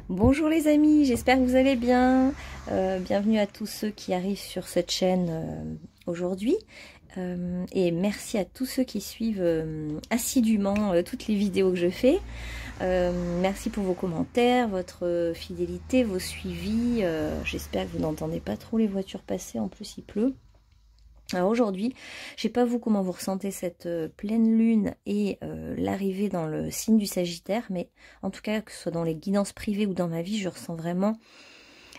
Bonjour les amis, j'espère que vous allez bien. Bienvenue à tous ceux qui arrivent sur cette chaîne aujourd'hui. Et merci à tous ceux qui suivent assidûment toutes les vidéos que je fais. Merci pour vos commentaires, votre fidélité, vos suivis. J'espère que vous n'entendez pas trop les voitures passer, en plus il pleut. Alors aujourd'hui, je sais pas vous comment vous ressentez cette pleine lune et l'arrivée dans le signe du Sagittaire, mais en tout cas, que ce soit dans les guidances privées ou dans ma vie, je ressens vraiment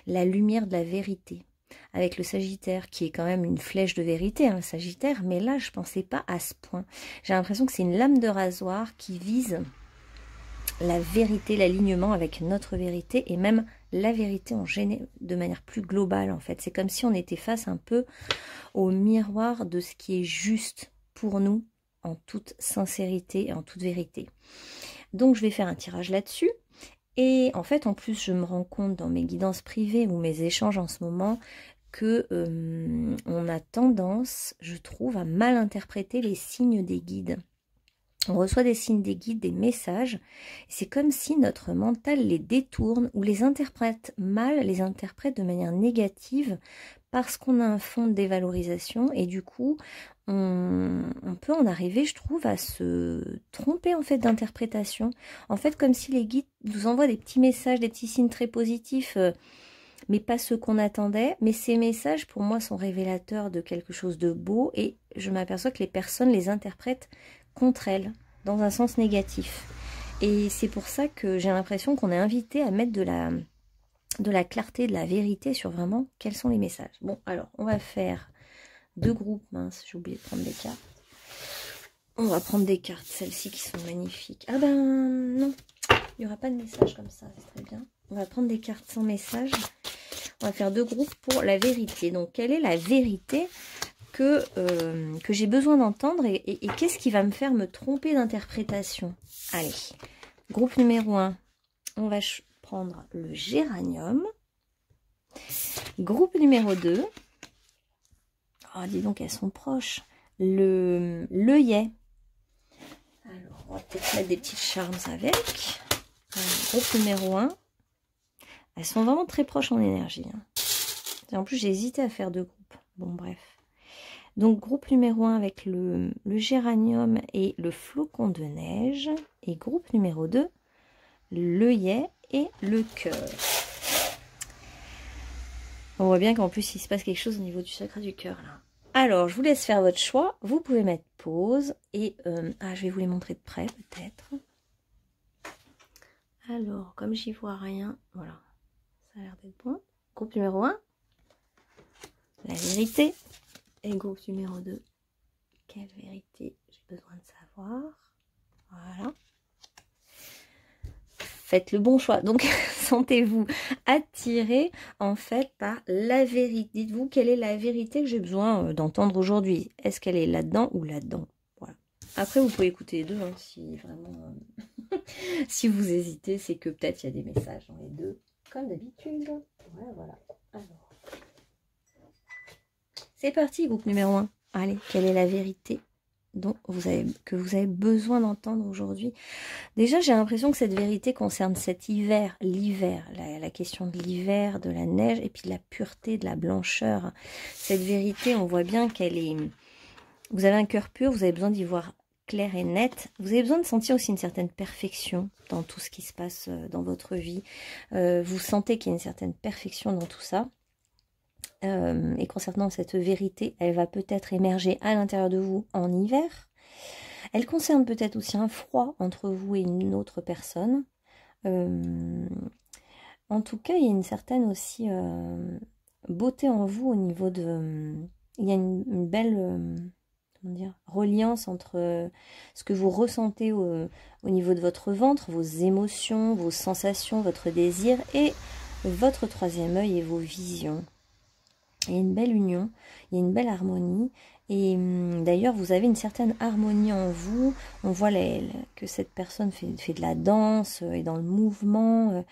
la lumière de la vérité. Avec le Sagittaire, qui est quand même une flèche de vérité, hein, le Sagittaire, mais là, je pensais pas à ce point. J'ai l'impression que c'est une lame de rasoir qui vise la vérité, l'alignement avec notre vérité, et même la vérité de manière plus globale, en fait. C'est comme si on était face un peu au miroir de ce qui est juste pour nous, en toute sincérité et en toute vérité. Donc je vais faire un tirage là-dessus. Et en fait, en plus, je me rends compte dans mes guidances privées ou mes échanges en ce moment que on a tendance, je trouve, à mal interpréter les signes des guides. On reçoit des signes des guides, des messages. C'est comme si notre mental les détourne ou les interprète mal, les interprète de manière négative parce qu'on a un fond de dévalorisation et du coup, on peut en arriver, je trouve, à se tromper en fait d'interprétation. En fait, comme si les guides nous envoient des petits messages, des petits signes très positifs, mais pas ceux qu'on attendait. Mais ces messages, pour moi, sont révélateurs de quelque chose de beau et je m'aperçois que les personnes les interprètent contre elles, dans un sens négatif. Et c'est pour ça que j'ai l'impression qu'on est invité à mettre de la clarté, de la vérité sur vraiment quels sont les messages. Bon, alors, on va faire deux groupes. Mince, j'ai oublié de prendre des cartes. On va prendre des cartes, celles-ci qui sont magnifiques. Ah ben non, il n'y aura pas de message comme ça, c'est très bien. On va prendre des cartes sans message. On va faire deux groupes pour la vérité. Donc, quelle est la vérité que j'ai besoin d'entendre et qu'est-ce qui va me faire me tromper d'interprétation? Allez, groupe numéro 1, on va prendre le géranium. Groupe numéro 2, oh, dis donc, elles sont proches. L'œillet. Alors, on va peut-être mettre des petites charmes avec. Alors, groupe numéro 1, elles sont vraiment très proches en énergie. Hein. En plus, j'ai hésité à faire deux groupes. Bon, bref. Donc, groupe numéro 1 avec le géranium et le flocon de neige. Et groupe numéro 2, l'œillet et le cœur. On voit bien qu'en plus, il se passe quelque chose au niveau du chakra du cœur. Là. Alors, je vous laisse faire votre choix. Vous pouvez mettre pause. Et je vais vous les montrer de près, peut-être. Alors, comme j'y vois rien, voilà. Ça a l'air d'être bon. Groupe numéro 1, la vérité. Et groupe numéro 2, quelle vérité j'ai besoin de savoir. Voilà. Faites le bon choix. Donc, sentez-vous attiré en fait par la vérité. Dites-vous quelle est la vérité que j'ai besoin d'entendre aujourd'hui. Est-ce qu'elle est là-dedans ou là-dedans? Voilà. Après, vous pouvez écouter les deux hein, si vraiment... si vous hésitez, c'est que peut-être il y a des messages dans les deux. Comme d'habitude. Voilà. Alors... c'est parti, groupe numéro 1. Allez, quelle est la vérité que vous avez besoin d'entendre aujourd'hui? Déjà, j'ai l'impression que cette vérité concerne cet hiver, l'hiver, la question de l'hiver, de la neige, et puis de la pureté, de la blancheur. Cette vérité, on voit bien qu'elle est... Vous avez un cœur pur, vous avez besoin d'y voir clair et net. Vous avez besoin de sentir aussi une certaine perfection dans tout ce qui se passe dans votre vie. Vous sentez qu'il y a une certaine perfection dans tout ça. Et concernant cette vérité, elle va peut-être émerger à l'intérieur de vous en hiver. Elle concerne peut-être aussi un froid entre vous et une autre personne. En tout cas, il y a une certaine aussi beauté en vous au niveau de... il y a une belle comment dire, reliance entre ce que vous ressentez au niveau de votre ventre, vos émotions, vos sensations, votre désir et votre troisième œil et vos visions. Il y a une belle union, il y a une belle harmonie. Et d'ailleurs, vous avez une certaine harmonie en vous. On voit que cette personne fait de la danse, est dans le mouvement.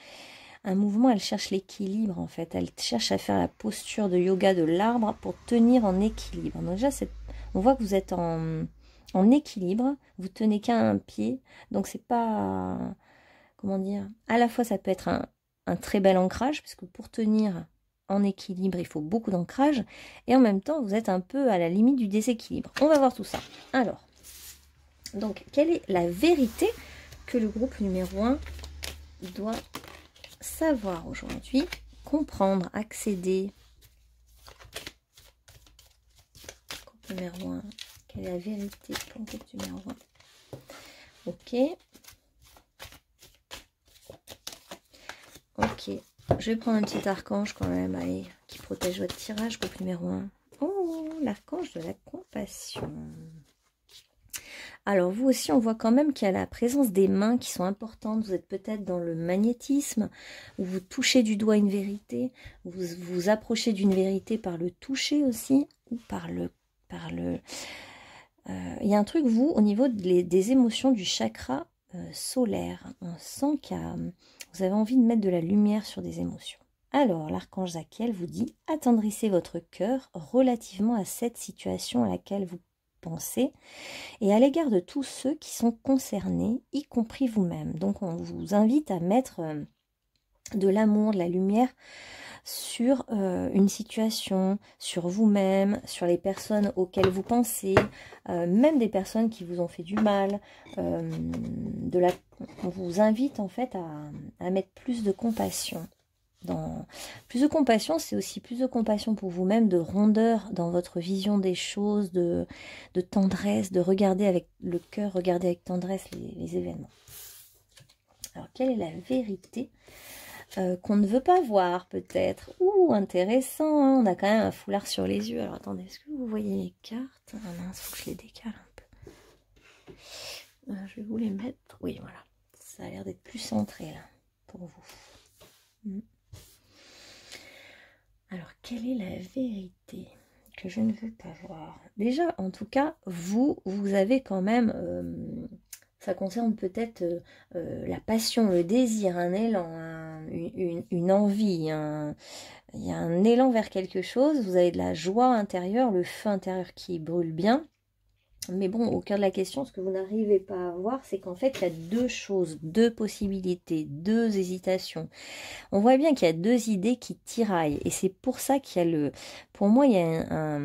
Un mouvement, elle cherche l'équilibre en fait. Elle cherche à faire la posture de yoga de l'arbre pour tenir en équilibre. Donc déjà, on voit que vous êtes en équilibre. Vous tenez qu'à un pied. Donc c'est pas... comment dire? À la fois, ça peut être un très bel ancrage, parce que pour tenir en équilibre, il faut beaucoup d'ancrage, et en même temps, vous êtes un peu à la limite du déséquilibre. On va voir tout ça. Alors, donc, quelle est la vérité que le groupe numéro 1 doit savoir aujourd'hui, comprendre, accéder? Groupe numéro 1, quelle est la vérité pour le groupe numéro 1? Ok. Ok. Je vais prendre un petit archange quand même, allez, qui protège votre tirage, groupe numéro 1. Oh, l'archange de la compassion. Alors, vous aussi, on voit quand même qu'il y a la présence des mains qui sont importantes. Vous êtes peut-être dans le magnétisme, où vous touchez du doigt une vérité, vous vous approchez d'une vérité par le toucher aussi, ou par le... Il y a un truc, vous, au niveau des émotions du chakra solaire. On sent que vous avez envie de mettre de la lumière sur des émotions. Alors, l'archange Zachiel vous dit, attendrissez votre cœur relativement à cette situation à laquelle vous pensez et à l'égard de tous ceux qui sont concernés, y compris vous-même. Donc, on vous invite à mettre de l'amour, de la lumière sur une situation, sur vous-même, sur les personnes auxquelles vous pensez, même des personnes qui vous ont fait du mal. On vous invite en fait à mettre plus de compassion. Plus de compassion, c'est aussi plus de compassion pour vous-même, de rondeur dans votre vision des choses, de tendresse, de regarder avec le cœur, regarder avec tendresse les événements. Alors, quelle est la vérité qu'on ne veut pas voir peut-être? Ouh, intéressant, hein, on a quand même un foulard sur les yeux. Alors, attendez, est-ce que vous voyez les cartes? Ah mince, faut que je les décale un peu. Je vais vous les mettre. Oui, voilà. Ça a l'air d'être plus centré là, pour vous. Alors, quelle est la vérité que je ne veux pas voir? Déjà, en tout cas, vous avez quand même, ça concerne peut-être la passion, le désir, un élan, une envie, il y a un élan vers quelque chose, vous avez de la joie intérieure, le feu intérieur qui brûle bien. Mais bon, au cœur de la question, ce que vous n'arrivez pas à voir, c'est qu'en fait, il y a deux choses, deux possibilités, deux hésitations. On voit bien qu'il y a deux idées qui tiraillent. Et c'est pour ça qu'il y a pour moi, il y a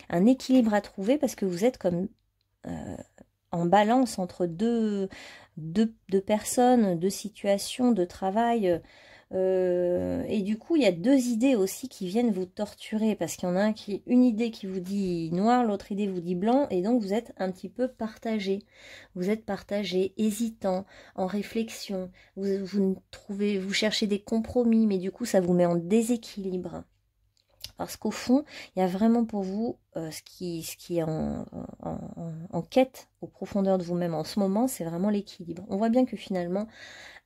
un équilibre à trouver parce que vous êtes comme en balance entre deux personnes, deux situations, de travail. Et du coup, il y a deux idées aussi qui viennent vous torturer parce qu'il y en a une idée qui vous dit noir, l'autre idée vous dit blanc, et donc vous êtes un petit peu partagé. Vous êtes partagé, hésitant, en réflexion. Vous cherchez des compromis, mais du coup, ça vous met en déséquilibre. Parce qu'au fond, il y a vraiment pour vous ce qui est en quête aux profondeurs de vous-même en ce moment, c'est vraiment l'équilibre. On voit bien que finalement,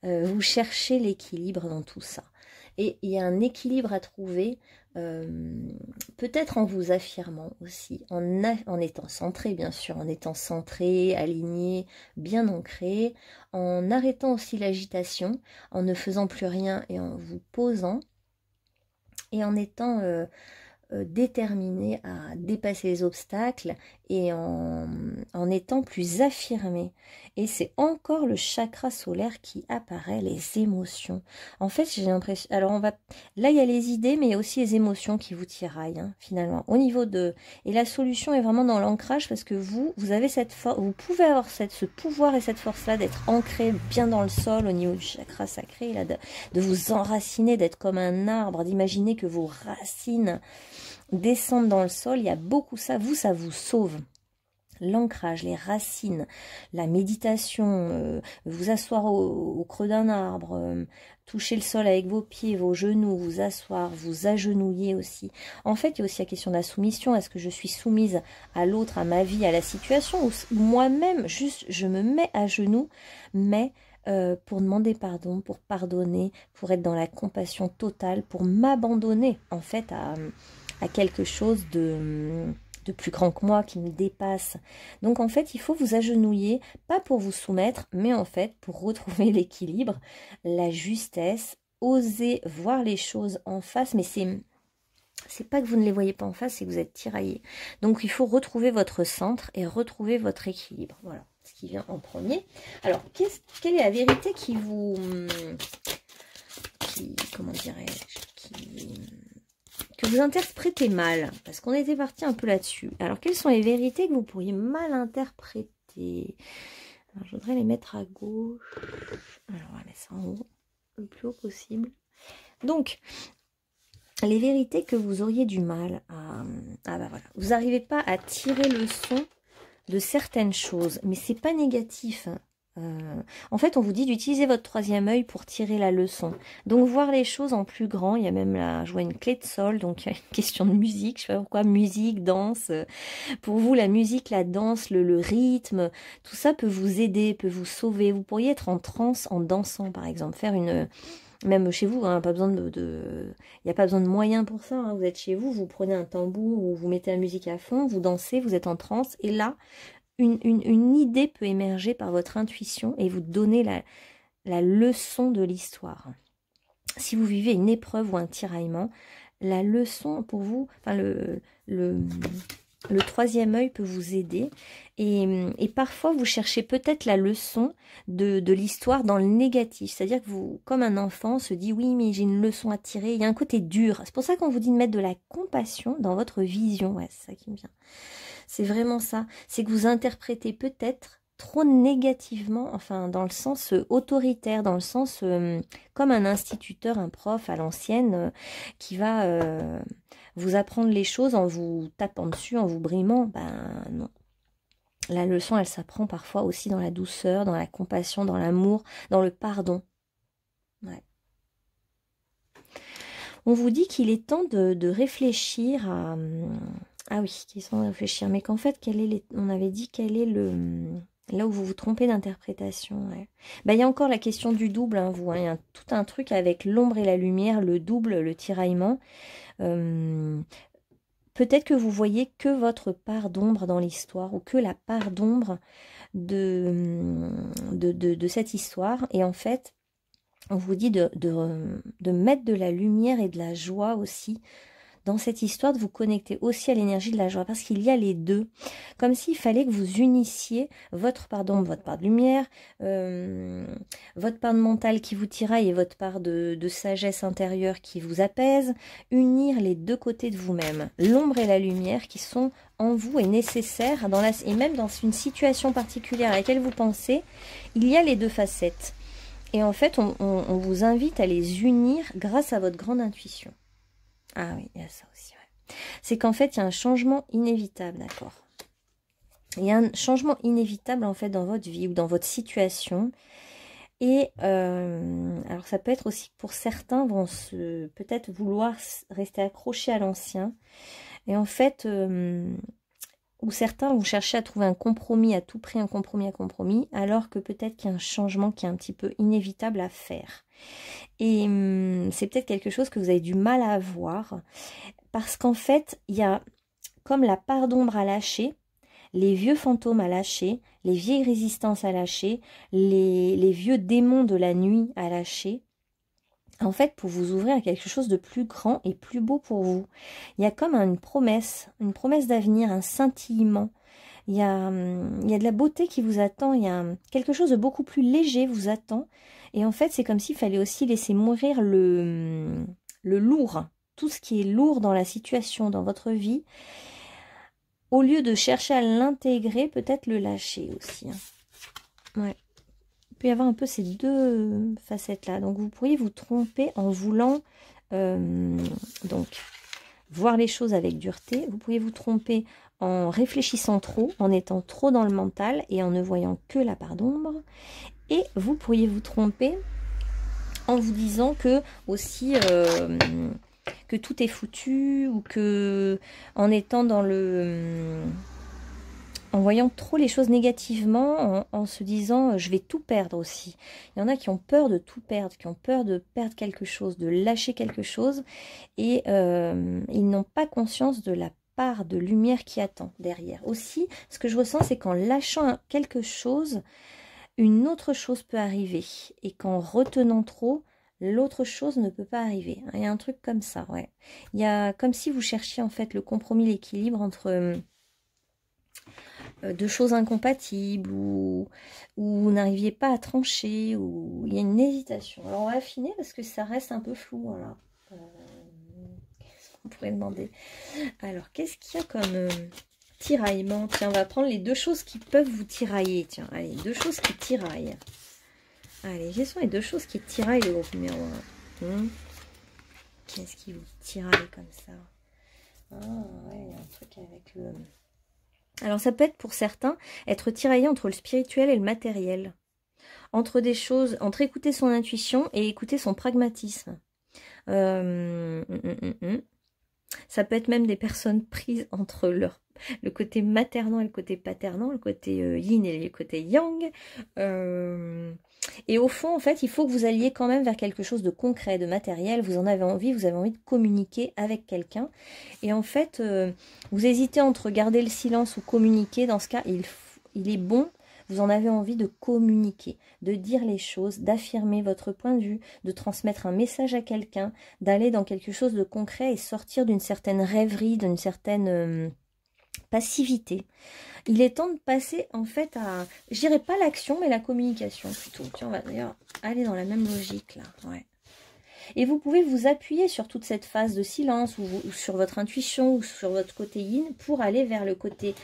vous cherchez l'équilibre dans tout ça. Et il y a un équilibre à trouver, peut-être en vous affirmant aussi, en étant centré bien sûr, en étant centré, aligné, bien ancré, en arrêtant aussi l'agitation, en ne faisant plus rien et en vous posant, et en étant déterminé à dépasser les obstacles et en étant plus affirmé. Et c'est encore le chakra solaire qui apparaît, les émotions. En fait, j'ai l'impression... Alors, là, il y a les idées, mais il y a aussi les émotions qui vous tiraillent, hein, finalement. Au niveau de... Et la solution est vraiment dans l'ancrage, parce que vous avez cette force... Vous pouvez avoir ce pouvoir et cette force-là d'être ancré bien dans le sol, au niveau du chakra sacré, là, de vous enraciner, d'être comme un arbre, d'imaginer que vos racines descendre dans le sol. Il y a beaucoup ça vous sauve. L'ancrage, les racines, la méditation, vous asseoir au creux d'un arbre, toucher le sol avec vos pieds, vos genoux, vous asseoir, vous agenouiller aussi. En fait, il y a aussi la question de la soumission. Est-ce que je suis soumise à l'autre, à ma vie, à la situation, ou moi-même, juste, je me mets à genoux, mais pour demander pardon, pour pardonner, pour être dans la compassion totale, pour m'abandonner, en fait, à quelque chose de plus grand que moi, qui me dépasse. Donc en fait, il faut vous agenouiller, pas pour vous soumettre, mais en fait pour retrouver l'équilibre, la justesse, oser voir les choses en face, mais c'est pas que vous ne les voyez pas en face, c'est que vous êtes tiraillé. Donc il faut retrouver votre centre et retrouver votre équilibre. Voilà ce qui vient en premier. Alors, quelle est la vérité qui vous comment dirais-je, que vous interprétez mal, parce qu'on était parti un peu là-dessus. Alors, quelles sont les vérités que vous pourriez mal interpréter? Alors, je voudrais les mettre à gauche. Alors, on va mettre ça en haut, le plus haut possible. Donc, les vérités que vous auriez du mal à... Ah bah voilà, vous n'arrivez pas à tirer le son de certaines choses, mais c'est pas négatif. En fait, on vous dit d'utiliser votre troisième œil pour tirer la leçon. Donc, voir les choses en plus grand. Il y a même là, je vois une clé de sol, donc il y a une question de musique. Je sais pas pourquoi, musique, danse. Pour vous, la musique, la danse, le rythme, tout ça peut vous aider, peut vous sauver. Vous pourriez être en transe en dansant, par exemple, faire une... Même chez vous, hein, pas besoin il n'y a pas besoin de moyens pour ça. Hein. Vous êtes chez vous, vous prenez un tambour ou vous mettez la musique à fond, vous dansez, vous êtes en transe. Et là, une idée peut émerger par votre intuition et vous donner la leçon de l'histoire. Si vous vivez une épreuve ou un tiraillement, la leçon pour vous, enfin le troisième œil peut vous aider et parfois vous cherchez peut-être la leçon de l'histoire dans le négatif, c'est-à-dire que vous, comme un enfant, se dit oui mais j'ai une leçon à tirer, il y a un côté dur, c'est pour ça qu'on vous dit de mettre de la compassion dans votre vision, ouais c'est ça qui me vient, c'est vraiment ça, c'est que vous interprétez peut-être trop négativement, enfin dans le sens autoritaire, dans le sens comme un instituteur, un prof à l'ancienne qui va vous apprendre les choses en vous tapant dessus, en vous brimant. Ben non. La leçon, elle s'apprend parfois aussi dans la douceur, dans la compassion, dans l'amour, dans le pardon. Ouais. On vous dit qu'il est temps de réfléchir à... Ah oui, qu'il est temps de réfléchir, mais qu'en fait, on avait dit quel est le... Là où vous vous trompez d'interprétation, ouais. Ben, il y a encore la question du double, hein, vous. Hein, il y a tout un truc avec l'ombre et la lumière, le double, le tiraillement. Peut-être que vous voyez que votre part d'ombre dans l'histoire ou que la part d'ombre de cette histoire. Et en fait, on vous dit de mettre de la lumière et de la joie aussi dans cette histoire, de vous connecter aussi à l'énergie de la joie, parce qu'il y a les deux, comme s'il fallait que vous unissiez votre part d'ombre, votre part de lumière, votre part de mental qui vous tiraille et votre part de sagesse intérieure qui vous apaise, unir les deux côtés de vous-même, l'ombre et la lumière qui sont en vous et nécessaires, et même dans une situation particulière à laquelle vous pensez, il y a les deux facettes. Et en fait, on vous invite à les unir grâce à votre grande intuition. Ah oui, il y a ça aussi, ouais. C'est qu'en fait, il y a un changement inévitable, d'accord. Il y a un changement inévitable, en fait, dans votre vie ou dans votre situation. Et alors, ça peut être aussi, pour certains, vont peut-être vouloir rester accrochés à l'ancien. Et en fait, ou certains vont chercher à trouver un compromis, à tout prix un compromis, alors que peut-être qu'il y a un changement qui est un petit peu inévitable à faire. Et c'est peut-être quelque chose que vous avez du mal à voir, parce qu'en fait, il y a comme la part d'ombre à lâcher, les vieux fantômes à lâcher, les vieilles résistances à lâcher, les vieux démons de la nuit à lâcher, en fait, pour vous ouvrir à quelque chose de plus grand et plus beau pour vous. Il y a comme une promesse d'avenir, un scintillement. Il y a de la beauté qui vous attend, il y a quelque chose de beaucoup plus léger vous attend. Et en fait, c'est comme s'il fallait aussi laisser mourir le lourd, tout ce qui est lourd dans la situation, dans votre vie. Au lieu de chercher à l'intégrer, peut-être le lâcher aussi. Hein. Ouais. Il peut y avoir un peu ces deux facettes-là. Donc, vous pourriez vous tromper en voulant donc voir les choses avec dureté. Vous pourriez vous tromper en réfléchissant trop, en étant trop dans le mental et en ne voyant que la part d'ombre. Et vous pourriez vous tromper en vous disant que aussi que tout est foutu ou que en étant dans en voyant trop les choses négativement, en se disant je vais tout perdre aussi. Il y en a qui ont peur de tout perdre, qui ont peur de perdre quelque chose, de lâcher quelque chose et ils n'ont pas conscience de la part de lumière qui attend derrière. Aussi, ce que je ressens, c'est qu'en lâchant quelque chose, une autre chose peut arriver et qu'en retenant trop, l'autre chose ne peut pas arriver. Il y a un truc comme ça, ouais. Il y a comme si vous cherchiez en fait le compromis, l'équilibre entre de choses incompatibles, ou vous n'arriviez pas à trancher, ou il y a une hésitation. Alors on va affiner parce que ça reste un peu flou. Voilà. Qu'est-ce qu'on pourrait demander? Alors, qu'est-ce qu'il y a comme tiraillement? Tiens, on va prendre les deux choses qui peuvent vous tirailler. Tiens, allez, deux choses qui tiraillent. Allez, quelles sont les deux choses qui tiraillent le groupe numéro 1? Qu'est-ce qui vous tiraille comme ça? Ah, ouais, il y a un truc avec le... Alors, ça peut être pour certains, être tiraillé entre le spirituel et le matériel. Entre des choses, entre écouter son intuition et écouter son pragmatisme. Ça peut être même des personnes prises entre le côté maternant et le côté paternant, le côté yin et le côté yang. Et au fond, en fait, il faut que vous alliez quand même vers quelque chose de concret, de matériel. Vous en avez envie, vous avez envie de communiquer avec quelqu'un. Et en fait, vous hésitez entre garder le silence ou communiquer. Dans ce cas, il est bon. Vous en avez envie de communiquer, de dire les choses, d'affirmer votre point de vue, de transmettre un message à quelqu'un, d'aller dans quelque chose de concret et sortir d'une certaine rêverie, d'une certaine passivité. Il est temps de passer en fait à, je dirais pas l'action, mais la communication plutôt. Tiens, on va d'ailleurs aller dans la même logique là. Ouais. Et vous pouvez vous appuyer sur toute cette phase de silence ou sur votre intuition ou sur votre côté yin pour aller vers le côté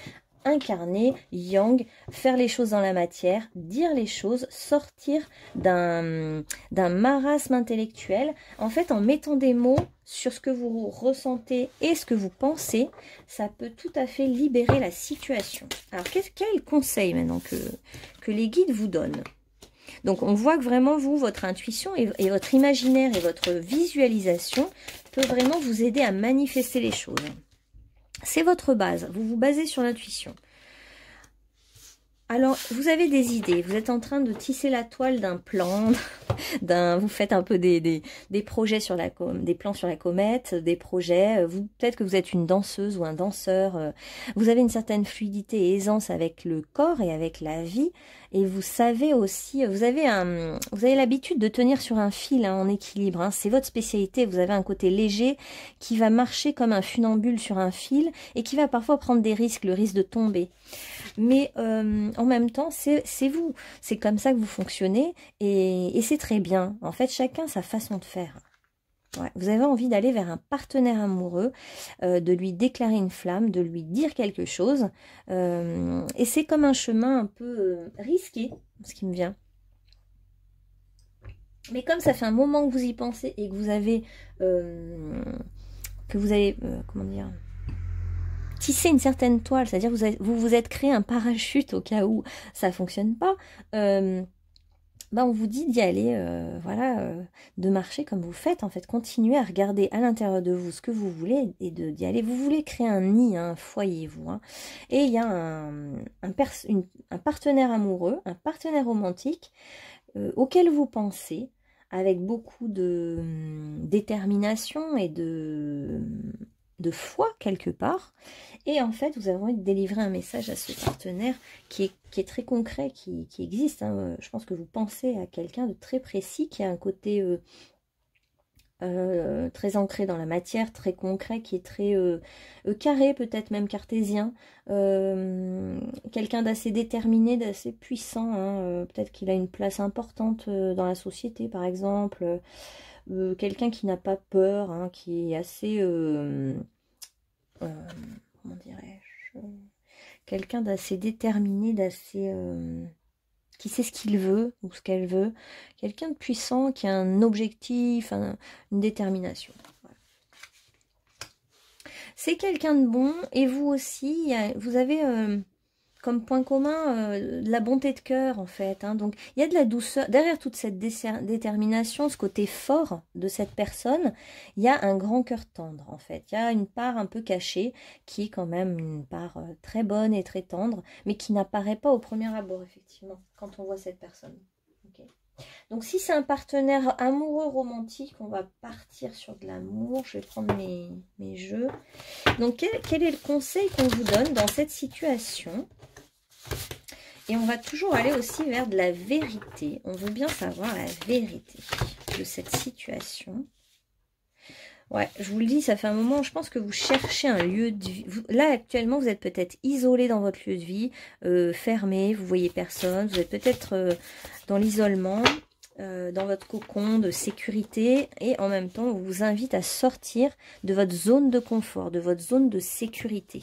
incarner, yang, faire les choses dans la matière, dire les choses, sortir d'un marasme intellectuel. En fait, en mettant des mots sur ce que vous ressentez et ce que vous pensez, ça peut tout à fait libérer la situation. Alors, quel conseil maintenant que les guides vous donnent? Donc, on voit que vraiment, vous, votre intuition et votre imaginaire et votre visualisation peut vraiment vous aider à manifester les choses. C'est votre base, vous vous basez sur l'intuition. Alors, vous avez des idées, vous êtes en train de tisser la toile d'un plan, vous faites un peu des projets sur des plans sur la comète, des projets, peut-être que vous êtes une danseuse ou un danseur, vous avez une certaine fluidité et aisance avec le corps et avec la vie, et vous savez aussi, vous avez l'habitude de tenir sur un fil en équilibre, hein, c'est votre spécialité, vous avez un côté léger qui va marcher comme un funambule sur un fil et qui va parfois prendre des risques, le risque de tomber. Mais en même temps, c'est vous, c'est comme ça que vous fonctionnez et c'est très bien. En fait, chacun sa façon de faire. Ouais, vous avez envie d'aller vers un partenaire amoureux, de lui déclarer une flamme, de lui dire quelque chose. Et c'est comme un chemin un peu risqué, ce qui me vient. Mais comme ça fait un moment que vous y pensez et que vous avez, comment dire, tissé une certaine toile, c'est-à-dire vous vous êtes créé un parachute au cas où ça fonctionne pas, on vous dit d'y aller, de marcher comme vous faites, en fait, continuez à regarder à l'intérieur de vous ce que vous voulez et d'y aller. Vous voulez créer un nid, un foyer, vous, hein. Et il y a un partenaire amoureux, un partenaire romantique auquel vous pensez avec beaucoup de détermination et de foi quelque part, et en fait vous avez envie de délivrer un message à ce partenaire qui est très concret, qui existe, hein. Je pense que vous pensez à quelqu'un de très précis, qui a un côté très ancré dans la matière, très concret, qui est très carré, peut-être même cartésien, quelqu'un d'assez déterminé, d'assez puissant, hein. Peut-être qu'il a une place importante dans la société par exemple, quelqu'un qui n'a pas peur, hein, qui est assez comment dirais-je, quelqu'un d'assez déterminé, d'assez qui sait ce qu'il veut ou ce qu'elle veut, quelqu'un de puissant qui a un objectif, une détermination. Voilà. C'est quelqu'un de bon, et vous aussi, vous avez comme point commun la bonté de cœur en fait, hein. Donc il y a de la douceur derrière toute cette détermination, ce côté fort de cette personne. Il y a un grand cœur tendre en fait, il y a une part un peu cachée qui est quand même une part très bonne et très tendre, mais qui n'apparaît pas au premier abord effectivement quand on voit cette personne. Okay. Donc si c'est un partenaire amoureux romantique, on va partir sur de l'amour. Je vais prendre mes jeux. Donc quel est le conseil qu'on vous donne dans cette situation? Et on va toujours aller aussi vers de la vérité. On veut bien savoir la vérité de cette situation. Ouais, je vous le dis, ça fait un moment, je pense que vous cherchez un lieu de vie. Là, actuellement, vous êtes peut-être isolé dans votre lieu de vie, fermé, vous voyez personne, vous êtes peut-être dans l'isolement, dans votre cocon de sécurité, et en même temps, on vous invite à sortir de votre zone de confort, de votre zone de sécurité.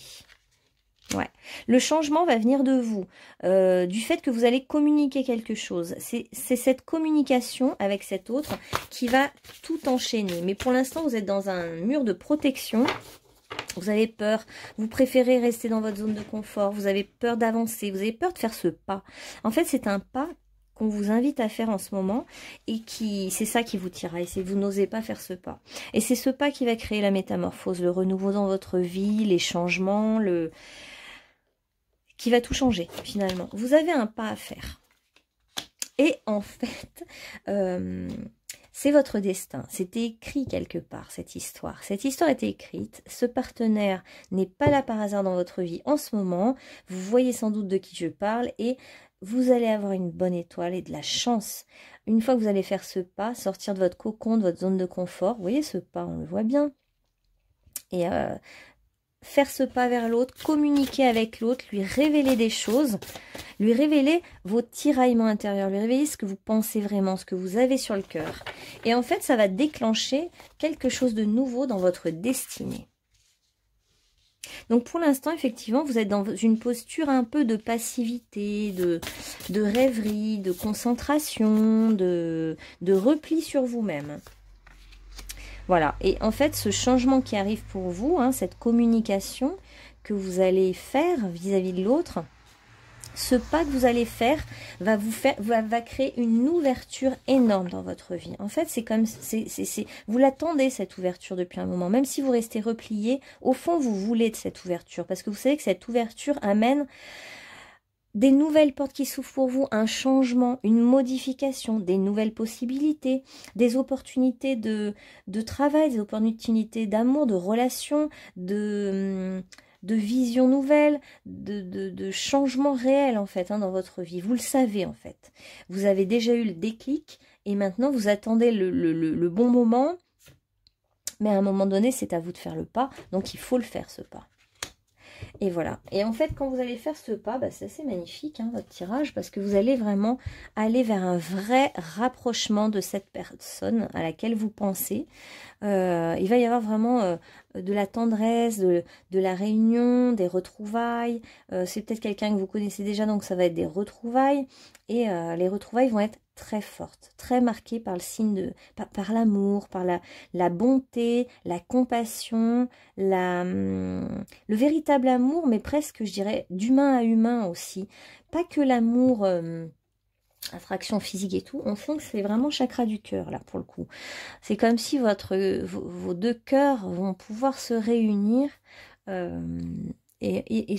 Ouais. Le changement va venir de vous, du fait que vous allez communiquer quelque chose. C'est cette communication avec cet autre qui va tout enchaîner. Mais pour l'instant, vous êtes dans un mur de protection. Vous avez peur, vous préférez rester dans votre zone de confort, vous avez peur d'avancer, vous avez peur de faire ce pas. En fait, c'est un pas qu'on vous invite à faire en ce moment et c'est ça qui vous tiraille, c'est que vous n'osez pas faire ce pas. Et c'est ce pas qui va créer la métamorphose, le renouveau dans votre vie, les changements, qui va tout changer finalement. Vous avez un pas à faire. Et en fait, c'est votre destin. C'était écrit quelque part, cette histoire. Cette histoire était écrite. Ce partenaire n'est pas là par hasard dans votre vie en ce moment. Vous voyez sans doute de qui je parle et vous allez avoir une bonne étoile et de la chance. Une fois que vous allez faire ce pas, sortir de votre cocon, de votre zone de confort, vous voyez ce pas, on le voit bien. Et faire ce pas vers l'autre, communiquer avec l'autre, lui révéler des choses, lui révéler vos tiraillements intérieurs, lui révéler ce que vous pensez vraiment, ce que vous avez sur le cœur. Et en fait, ça va déclencher quelque chose de nouveau dans votre destinée. Donc pour l'instant, effectivement, vous êtes dans une posture un peu de passivité, de rêverie, de concentration, de repli sur vous-même. Voilà, et en fait, ce changement qui arrive pour vous, hein, cette communication que vous allez faire vis-à-vis de l'autre, ce pas que vous allez faire va créer une ouverture énorme dans votre vie. En fait, c'est comme vous l'attendez cette ouverture depuis un moment, même si vous restez replié, au fond vous voulez de cette ouverture, parce que vous savez que cette ouverture amène des nouvelles portes qui s'ouvrent pour vous, un changement, une modification, des nouvelles possibilités, des opportunités de travail, des opportunités d'amour, de relations, de visions nouvelles, de changements réels en fait, hein, dans votre vie. Vous le savez en fait. Vous avez déjà eu le déclic et maintenant vous attendez le bon moment. Mais à un moment donné, c'est à vous de faire le pas. Donc il faut le faire ce pas. Et voilà. Et en fait, quand vous allez faire ce pas, bah, c'est assez magnifique, hein, votre tirage, parce que vous allez vraiment aller vers un vrai rapprochement de cette personne à laquelle vous pensez. Il va y avoir vraiment de la tendresse, de la réunion, des retrouvailles. C'est peut-être quelqu'un que vous connaissez déjà, donc ça va être des retrouvailles. Et les retrouvailles vont être très forte, très marquée par le signe par l'amour, par la bonté, la compassion, le véritable amour, mais presque, je dirais, d'humain à humain aussi. Pas que l'amour, attraction physique et tout, on sent que c'est vraiment chakra du cœur, là, pour le coup. C'est comme si vos deux cœurs vont pouvoir se réunir et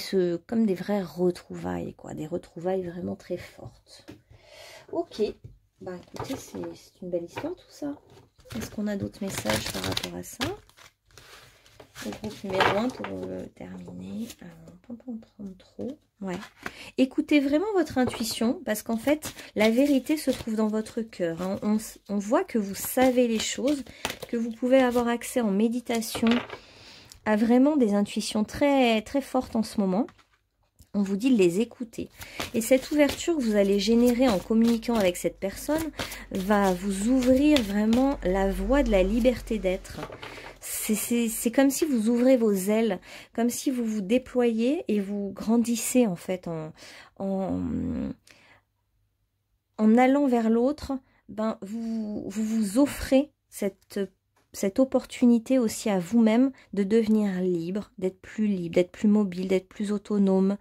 comme des vraies retrouvailles, quoi, des retrouvailles vraiment très fortes. Ok, bah écoutez, c'est une belle histoire tout ça. Est-ce qu'on a d'autres messages par rapport à ça? Le groupe numéro 1 pour terminer. Alors, on peut pas en prendre trop. Ouais. Écoutez vraiment votre intuition parce qu'en fait, la vérité se trouve dans votre cœur. Hein. On voit que vous savez les choses, que vous pouvez avoir accès en méditation à vraiment des intuitions très, très fortes en ce moment. On vous dit de les écouter. Et cette ouverture que vous allez générer en communiquant avec cette personne va vous ouvrir vraiment la voie de la liberté d'être. C'est comme si vous ouvrez vos ailes, comme si vous vous déployez et vous grandissez en fait en allant vers l'autre. Ben, vous offrez cette opportunité aussi à vous-même de devenir libre, d'être plus mobile, d'être plus autonome,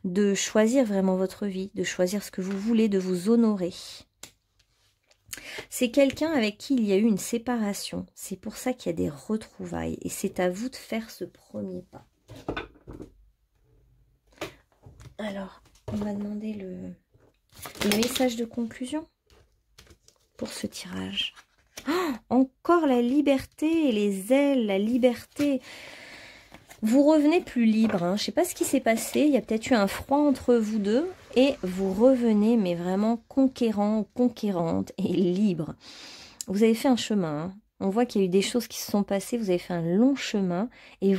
de choisir vraiment votre vie, de choisir ce que vous voulez, de vous honorer. C'est quelqu'un avec qui il y a eu une séparation. C'est pour ça qu'il y a des retrouvailles. Et c'est à vous de faire ce premier pas. Alors, on va demander le message de conclusion pour ce tirage. Oh, encore la liberté et les ailes, la liberté. Vous revenez plus libre. Hein. Je ne sais pas ce qui s'est passé. Il y a peut-être eu un froid entre vous deux. Et vous revenez, mais vraiment conquérant, conquérante et libre. Vous avez fait un chemin. Hein. On voit qu'il y a eu des choses qui se sont passées, vous avez fait un long chemin et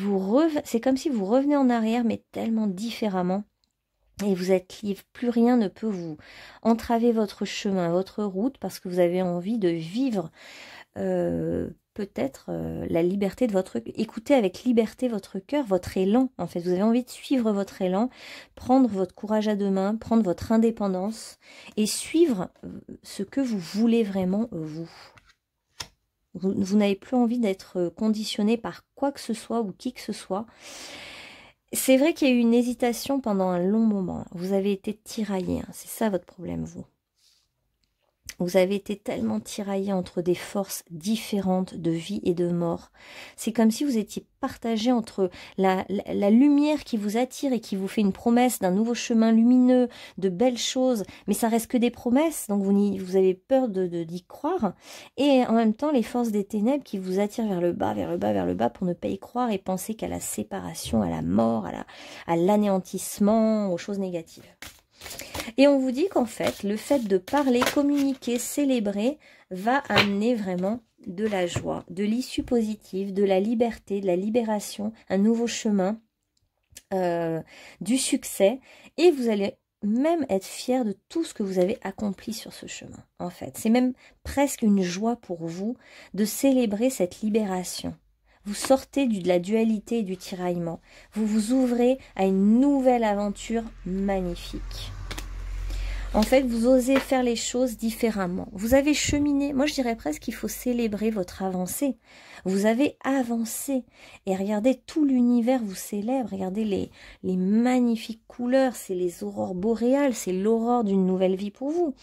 c'est comme si vous revenez en arrière mais tellement différemment. Et vous êtes libre, plus rien ne peut vous entraver votre chemin, votre route, parce que vous avez envie de vivre peut-être la liberté de votre... Écoutez avec liberté votre cœur, votre élan, en fait. Vous avez envie de suivre votre élan, prendre votre courage à deux mains, prendre votre indépendance et suivre ce que vous voulez vraiment, vous. Vous n'avez plus envie d'être conditionné par quoi que ce soit ou qui que ce soit. C'est vrai qu'il y a eu une hésitation pendant un long moment. Vous avez été tiraillé, hein. C'est ça votre problème, vous. Vous avez été tellement tiraillé entre des forces différentes de vie et de mort. C'est comme si vous étiez partagé entre la lumière qui vous attire et qui vous fait une promesse d'un nouveau chemin lumineux, de belles choses, mais ça reste que des promesses, donc vous avez peur d'y croire. Et en même temps, les forces des ténèbres qui vous attirent vers le bas, vers le bas, vers le bas pour ne pas y croire et penser qu'à la séparation, à la mort, à l'anéantissement, aux choses négatives. Et on vous dit qu'en fait, le fait de parler, communiquer, célébrer va amener vraiment de la joie, de l'issue positive, de la liberté, de la libération, un nouveau chemin, du succès. Et vous allez même être fier de tout ce que vous avez accompli sur ce chemin. En fait, c'est même presque une joie pour vous de célébrer cette libération. Vous sortez de la dualité et du tiraillement. Vous vous ouvrez à une nouvelle aventure magnifique. En fait, vous osez faire les choses différemment. Vous avez cheminé. Moi, je dirais presque qu'il faut célébrer votre avancée. Vous avez avancé. Et regardez, tout l'univers vous célèbre. Regardez les magnifiques couleurs. C'est les aurores boréales. C'est l'aurore d'une nouvelle vie pour vous.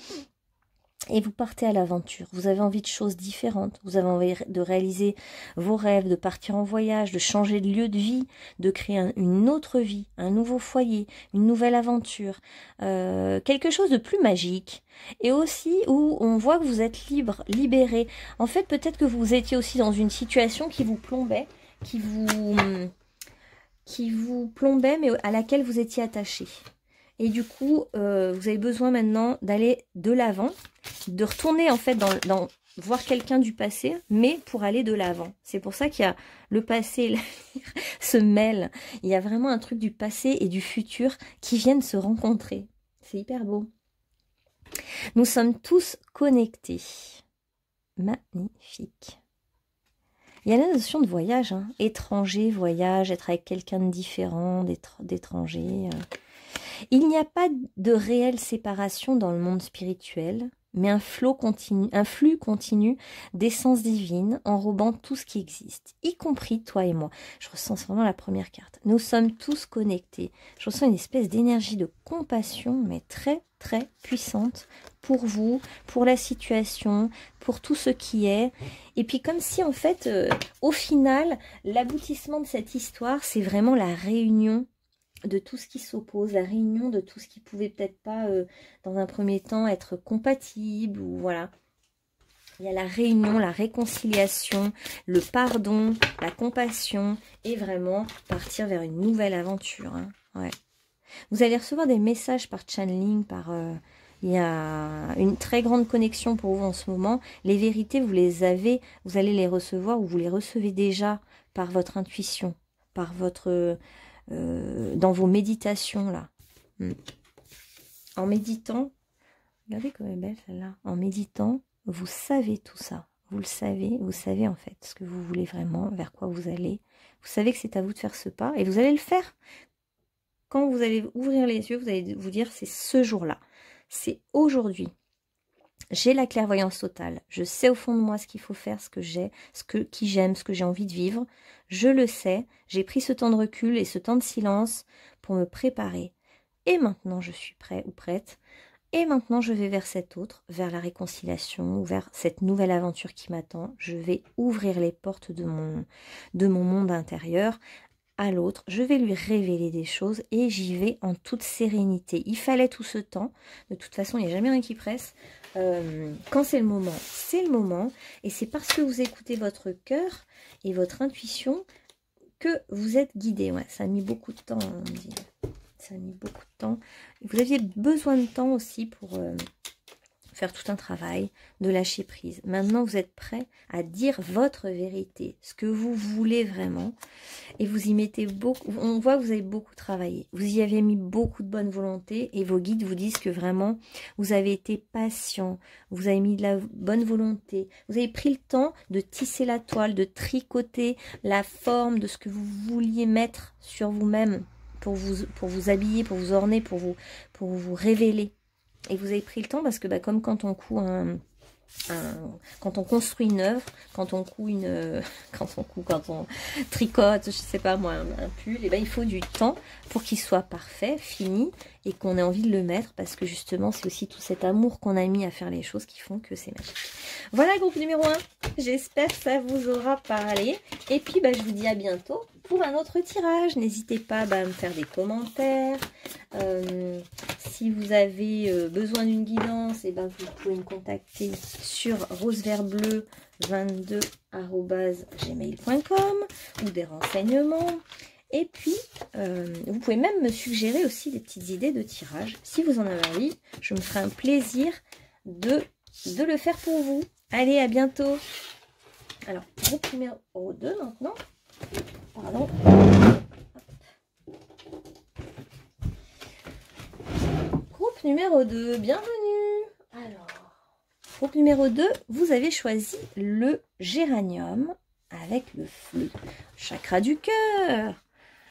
Et vous partez à l'aventure. Vous avez envie de choses différentes. Vous avez envie de réaliser vos rêves, de partir en voyage, de changer de lieu de vie, de créer une autre vie, un nouveau foyer, une nouvelle aventure, quelque chose de plus magique. Et aussi où on voit que vous êtes libre, libéré. En fait, peut-être que vous étiez aussi dans une situation qui vous plombait, qui vous plombait, mais à laquelle vous étiez attaché. Et du coup, vous avez besoin maintenant d'aller de l'avant, de retourner en fait dans voir quelqu'un du passé, mais pour aller de l'avant. C'est pour ça qu'il y a le passé et l'avenir se mêlent. Il y a vraiment un truc du passé et du futur qui viennent se rencontrer. C'est hyper beau. Nous sommes tous connectés. Magnifique. Il y a la notion de voyage, hein. Étranger, voyage, être avec quelqu'un de différent, d'étranger. Il n'y a pas de réelle séparation dans le monde spirituel, mais un flux continu d'essence divine enrobant tout ce qui existe, y compris toi et moi. Je ressens vraiment la première carte. Nous sommes tous connectés. Je ressens une espèce d'énergie de compassion, mais très très puissante pour vous, pour la situation, pour tout ce qui est. Et puis comme si en fait, au final, l'aboutissement de cette histoire, c'est vraiment la réunion de tout ce qui s'oppose, la réunion de tout ce qui pouvait peut-être pas, dans un premier temps, être compatible, ou voilà. Il y a la réunion, la réconciliation, le pardon, la compassion, et vraiment partir vers une nouvelle aventure. Hein. Ouais. Vous allez recevoir des messages par channeling, il y a une très grande connexion pour vous en ce moment. Les vérités, vous allez les recevoir, ou vous les recevez déjà par votre intuition, par votre... dans vos méditations là. En méditant, regardez comme elle est belle celle-là. En méditant, vous savez tout ça. Vous savez en fait ce que vous voulez vraiment, vers quoi vous allez. Vous savez que c'est à vous de faire ce pas et vous allez le faire. Quand vous allez ouvrir les yeux, vous allez vous dire c'est ce jour-là. C'est aujourd'hui. J'ai la clairvoyance totale. Je sais au fond de moi ce qu'il faut faire, qui j'aime, ce que j'ai envie de vivre. Je le sais. J'ai pris ce temps de recul et ce temps de silence pour me préparer. Et maintenant, je suis prêt ou prête. Et maintenant, je vais vers cet autre, vers la réconciliation, ou vers cette nouvelle aventure qui m'attend. Je vais ouvrir les portes de mon monde intérieur à l'autre. Je vais lui révéler des choses et j'y vais en toute sérénité. Il fallait tout ce temps. De toute façon, il n'y a jamais rien qui presse. Quand c'est le moment. Et c'est parce que vous écoutez votre cœur et votre intuition que vous êtes guidé. Ouais, ça a mis beaucoup de temps, on me dit. Ça a mis beaucoup de temps. Vous aviez besoin de temps aussi pour faire tout un travail de lâcher prise. Maintenant, vous êtes prêt à dire votre vérité, ce que vous voulez vraiment. Et vous y mettez beaucoup. On voit que vous avez beaucoup travaillé. Vous y avez mis beaucoup de bonne volonté. Et vos guides vous disent que vraiment, vous avez été patient. Vous avez mis de la bonne volonté. Vous avez pris le temps de tisser la toile, de tricoter la forme de ce que vous vouliez mettre sur vous-même pour vous habiller, pour vous orner, pour vous révéler. Et vous avez pris le temps parce que comme quand on coud quand on construit une œuvre, quand on tricote, je sais pas moi, un pull, et il faut du temps pour qu'il soit parfait, fini, et qu'on ait envie de le mettre, parce que justement c'est aussi tout cet amour qu'on a mis à faire les choses qui font que c'est magique. Voilà, groupe numéro 1, j'espère que ça vous aura parlé, et puis je vous dis à bientôt pour un autre tirage. N'hésitez pas à me faire des commentaires. Si vous avez besoin d'une guidance, vous pouvez me contacter sur roseverbleu22@gmail.com ou des renseignements. Et puis, vous pouvez même me suggérer aussi des petites idées de tirage. Si vous en avez envie, je me ferai un plaisir de le faire pour vous. Allez, à bientôt. Alors, groupe numéro 2 maintenant. Pardon. Groupe numéro 2, bienvenue. Alors, groupe numéro 2, vous avez choisi le géranium avec le feu. Chakra du cœur.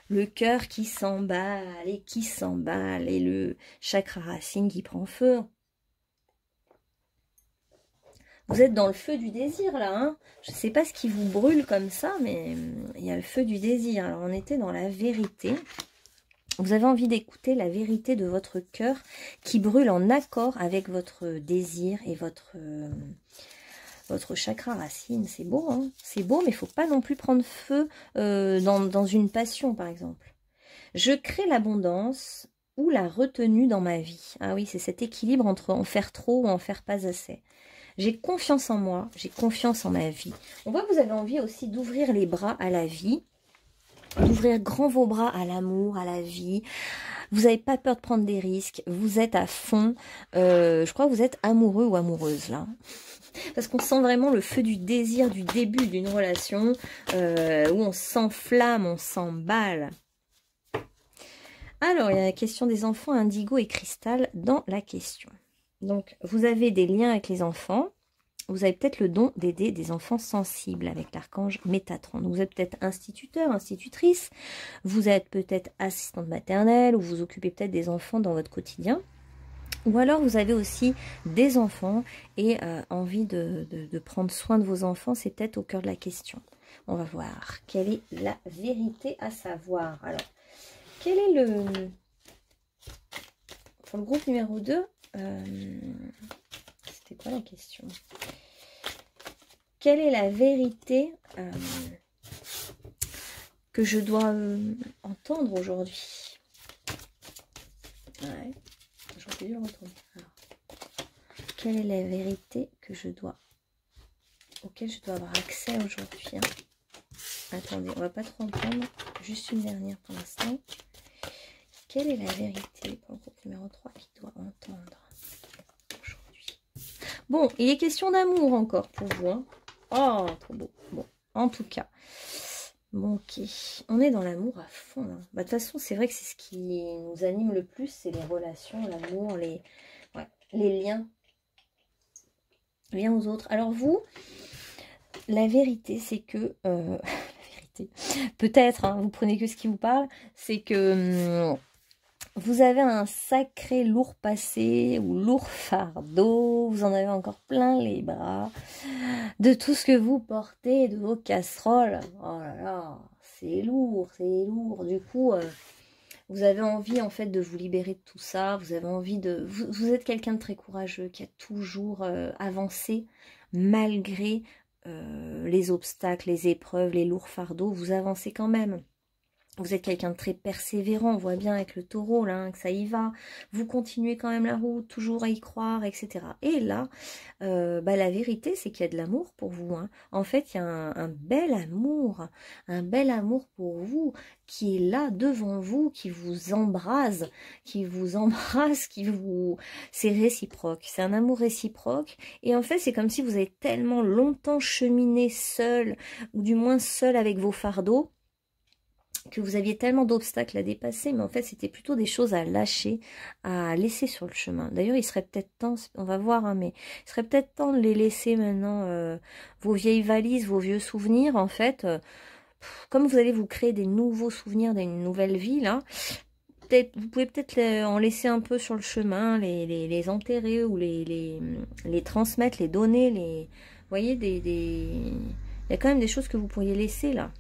Le cœur qui s'emballe et qui s'emballe. Et le chakra racine qui prend feu. Vous êtes dans le feu du désir là, hein. Je ne sais pas ce qui vous brûle comme ça, mais il y a le feu du désir. Alors on était dans la vérité. Vous avez envie d'écouter la vérité de votre cœur qui brûle en accord avec votre désir et votre chakra racine. C'est beau, hein. C'est beau, mais il ne faut pas non plus prendre feu dans une passion, par exemple. Je crée l'abondance ou la retenue dans ma vie. Ah oui, c'est cet équilibre entre en faire trop ou en faire pas assez. J'ai confiance en moi, j'ai confiance en ma vie. On voit que vous avez envie aussi d'ouvrir les bras à la vie, d'ouvrir grand vos bras à l'amour, à la vie. Vous n'avez pas peur de prendre des risques, vous êtes à fond. Je crois que vous êtes amoureux ou amoureuse là. Parce qu'on sent vraiment le feu du désir du début d'une relation où on s'enflamme, on s'emballe. Alors, il y a la question des enfants indigo et cristal dans la question. Donc, vous avez des liens avec les enfants. Vous avez peut-être le don d'aider des enfants sensibles avec l'archange Métatron. Donc, vous êtes peut-être instituteur, institutrice. Vous êtes peut-être assistante maternelle ou vous occupez peut-être des enfants dans votre quotidien. Ou alors, vous avez aussi des enfants et envie de prendre soin de vos enfants. C'est peut-être au cœur de la question. On va voir quelle est la vérité à savoir. Alors, quel est pour le groupe numéro 2, c'était quoi la question? Quelle est la vérité que je dois entendre aujourd'hui? Ouais, j'aurais dû le retourner. Alors, quelle est la vérité auquel je dois avoir accès aujourd'hui, hein? Attendez, on va pas trop entendre. Juste une dernière pour l'instant. Quelle est la vérité pour le groupe numéro 3 qui doit entendre aujourd'hui? Bon, il est question d'amour encore pour vous, hein. Oh, trop beau. Bon, en tout cas. Bon, ok. On est dans l'amour à fond, hein. De toute façon, c'est vrai que c'est ce qui nous anime le plus, c'est les relations, l'amour, les liens. Liens aux autres. Alors vous, la vérité, c'est que... la vérité, peut-être, hein, vous prenez que ce qui vous parle, c'est que... vous avez un sacré lourd passé ou lourd fardeau, vous en avez encore plein les bras, de tout ce que vous portez, de vos casseroles. Oh là là, c'est lourd, c'est lourd. Du coup, vous avez envie en fait de vous libérer de tout ça, vous avez envie de... Vous êtes quelqu'un de très courageux, qui a toujours avancé malgré les obstacles, les épreuves, les lourds fardeaux, vous avancez quand même. Vous êtes quelqu'un de très persévérant, on voit bien avec le taureau, là, hein, que ça y va. Vous continuez quand même la route, toujours à y croire, etc. Et là, la vérité, c'est qu'il y a de l'amour pour vous. Hein. En fait, il y a un bel amour pour vous, qui est là devant vous, qui vous embrase, C'est réciproque, c'est un amour réciproque. Et en fait, c'est comme si vous avez tellement longtemps cheminé seul, ou du moins seul avec vos fardeaux, que vous aviez tellement d'obstacles à dépasser, mais en fait c'était plutôt des choses à lâcher, à laisser sur le chemin. D'ailleurs il serait peut-être temps, on va voir, hein, mais il serait peut-être temps de les laisser maintenant, vos vieilles valises, vos vieux souvenirs, en fait, comme vous allez vous créer des nouveaux souvenirs d'une nouvelle vie, là, vous pouvez peut-être en laisser un peu sur le chemin, les enterrer ou les transmettre, les donner, vous voyez, il y a quand même des choses que vous pourriez laisser là.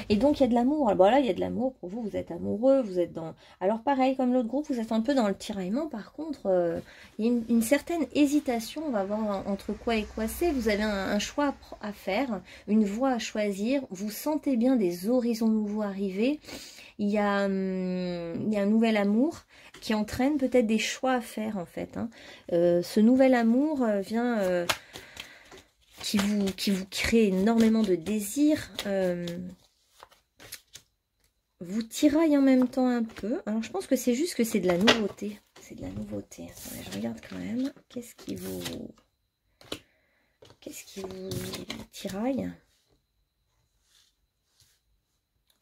Et donc il y a de l'amour. Bon là il y a de l'amour pour vous, vous êtes amoureux, vous êtes dans... Alors pareil comme l'autre groupe, vous êtes un peu dans le tiraillement. Par contre, il y a une certaine hésitation, on va voir entre quoi et quoi c'est. Vous avez un choix à faire, une voie à choisir. Vous sentez bien des horizons nouveaux arriver. Il y a un nouvel amour qui entraîne peut-être des choix à faire en fait. Hein. Ce nouvel amour vient... qui vous crée énormément de désirs, vous tiraille en même temps un peu. Alors je pense que c'est juste que c'est de la nouveauté. C'est de la nouveauté. Attendez, je regarde quand même. Qu'est-ce qui vous tiraille?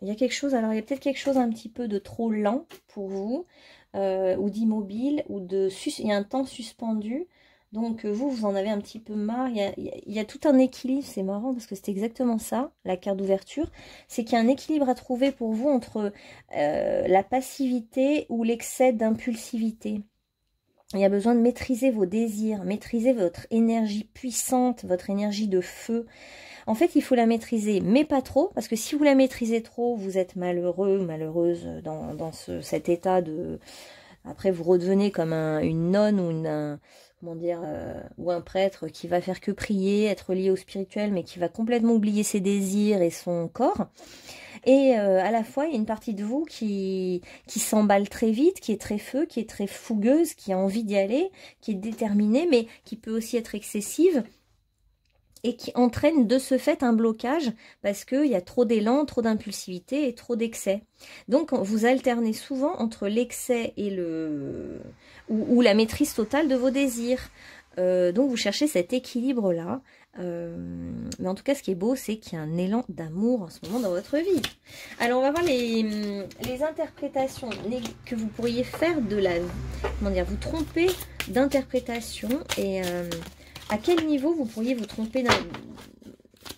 Il y a quelque chose, alors il y a peut-être quelque chose un petit peu de trop lent pour vous, ou d'immobile, ou il y a un temps suspendu. Donc vous en avez un petit peu marre, il y a tout un équilibre, c'est marrant parce que c'est exactement ça, la carte d'ouverture, c'est qu'il y a un équilibre à trouver pour vous entre la passivité ou l'excès d'impulsivité. Il y a besoin de maîtriser vos désirs, maîtriser votre énergie puissante, votre énergie de feu. En fait, il faut la maîtriser, mais pas trop, parce que si vous la maîtrisez trop, vous êtes malheureux, malheureuse dans cet état de... Après, vous redevenez comme une nonne ou comment dire, ou un prêtre qui va faire que prier, être lié au spirituel, mais qui va complètement oublier ses désirs et son corps. Et à la fois, il y a une partie de vous qui s'emballe très vite, qui est très feu, qui est très fougueuse, qui a envie d'y aller, qui est déterminée, mais qui peut aussi être excessive. Et qui entraîne de ce fait un blocage parce qu'il y a trop d'élan, trop d'impulsivité et trop d'excès. Donc vous alternez souvent entre l'excès et ou la maîtrise totale de vos désirs. Donc vous cherchez cet équilibre-là. Mais en tout cas, ce qui est beau, c'est qu'il y a un élan d'amour en ce moment dans votre vie. Alors on va voir les interprétations que vous pourriez faire de la... Comment dire, vous tromper d'interprétation et... à quel niveau vous pourriez vous tromper,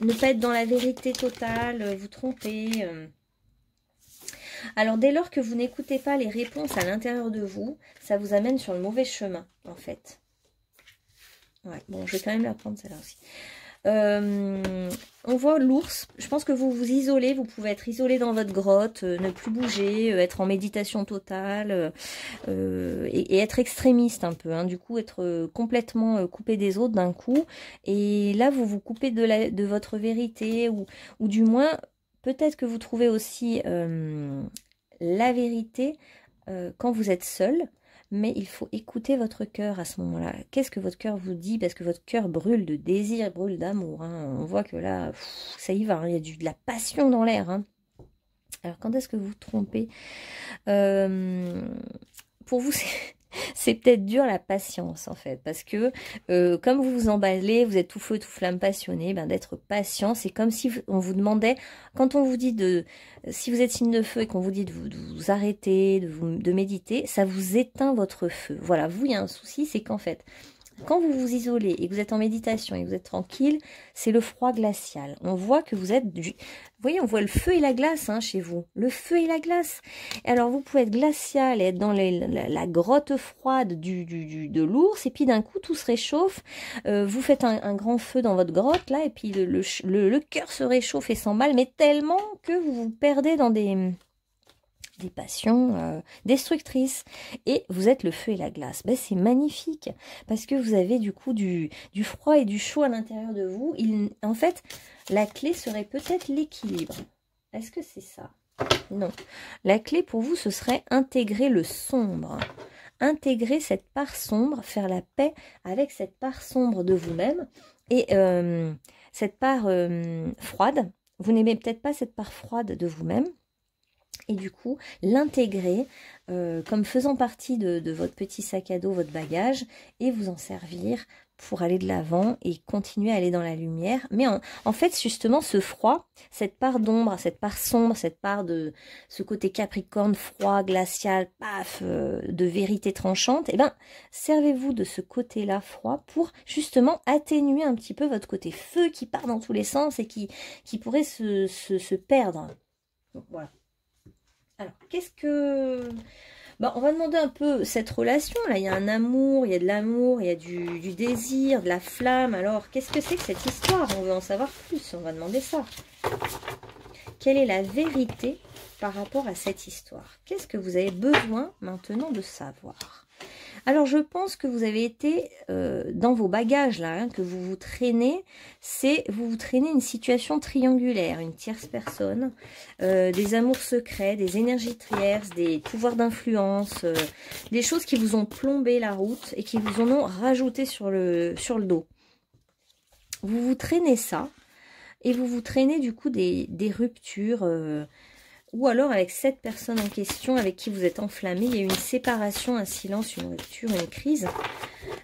ne pas être dans la vérité totale, vous tromper Alors, dès lors que vous n'écoutez pas les réponses à l'intérieur de vous, ça vous amène sur le mauvais chemin, en fait. Ouais, bon, je vais quand même la prendre celle-là aussi. On voit l'ours. Je pense que vous vous isolez. Vous pouvez être isolé dans votre grotte, ne plus bouger, être en méditation totale et être extrémiste un peu. Hein, du coup, être complètement coupé des autres d'un coup. Et là, vous vous coupez de votre vérité ou du moins, peut-être que vous trouvez aussi la vérité quand vous êtes seul. Mais il faut écouter votre cœur à ce moment-là. Qu'est-ce que votre cœur vous dit? Parce que votre cœur brûle de désir, brûle d'amour. Hein. On voit que là, ça y va. Hein. Il y a de la passion dans l'air. Hein. Alors, quand est-ce que vous vous trompez? Pour vous, c'est peut-être dur la patience, en fait. Parce que, comme vous vous emballez, vous êtes tout feu, tout flamme passionné, ben, d'être patient, c'est comme si on vous demandait, quand on vous dit si vous êtes signe de feu et qu'on vous dit de vous arrêter, de méditer, ça vous éteint votre feu. Voilà, vous, il y a un souci, c'est qu'en fait, quand vous vous isolez et que vous êtes en méditation et que vous êtes tranquille, c'est le froid glacial. On voit que vous êtes... Vous voyez, on voit le feu et la glace hein, chez vous. Le feu et la glace. Et alors, vous pouvez être glacial et être dans la grotte froide de l'ours. Et puis, d'un coup, tout se réchauffe. Vous faites un grand feu dans votre grotte, là. Et puis, le cœur se réchauffe et s'emballe. Mais tellement que vous vous perdez dans des passions destructrices et vous êtes le feu et la glace. Ben, c'est magnifique parce que vous avez du coup du froid et du chaud à l'intérieur de vous. En fait, la clé serait peut-être l'équilibre. Est-ce que c'est ça? Non. La clé pour vous, ce serait intégrer le sombre. Intégrer cette part sombre, faire la paix avec cette part sombre de vous-même et cette part froide. Vous n'aimez peut-être pas cette part froide de vous-même. Et du coup, l'intégrer comme faisant partie de votre petit sac à dos, votre bagage, et vous en servir pour aller de l'avant et continuer à aller dans la lumière. Mais en fait, justement, ce froid, cette part d'ombre, cette part sombre, cette part de ce côté capricorne, froid, glacial, paf, de vérité tranchante, eh ben, servez-vous de ce côté-là froid pour justement atténuer un petit peu votre côté feu qui part dans tous les sens et qui pourrait se perdre. Donc, voilà. Alors, qu'est-ce que... Bon, on va demander un peu cette relation. Là, il y a un amour, il y a de l'amour, il y a du désir, de la flamme. Alors, qu'est-ce que c'est que cette histoire? On veut en savoir plus, on va demander ça. Quelle est la vérité par rapport à cette histoire? Qu'est-ce que vous avez besoin maintenant de savoir? Alors, je pense que vous avez été dans vos bagages, là, hein, que vous vous traînez, vous traînez une situation triangulaire, une tierce personne, des amours secrets, des énergies tierces, des pouvoirs d'influence, des choses qui vous ont plombé la route et qui vous en ont rajouté sur le dos. Vous vous traînez ça, et vous vous traînez du coup des ruptures... ou alors avec cette personne en question avec qui vous êtes enflammé, il y a eu une séparation, un silence, une rupture, une crise.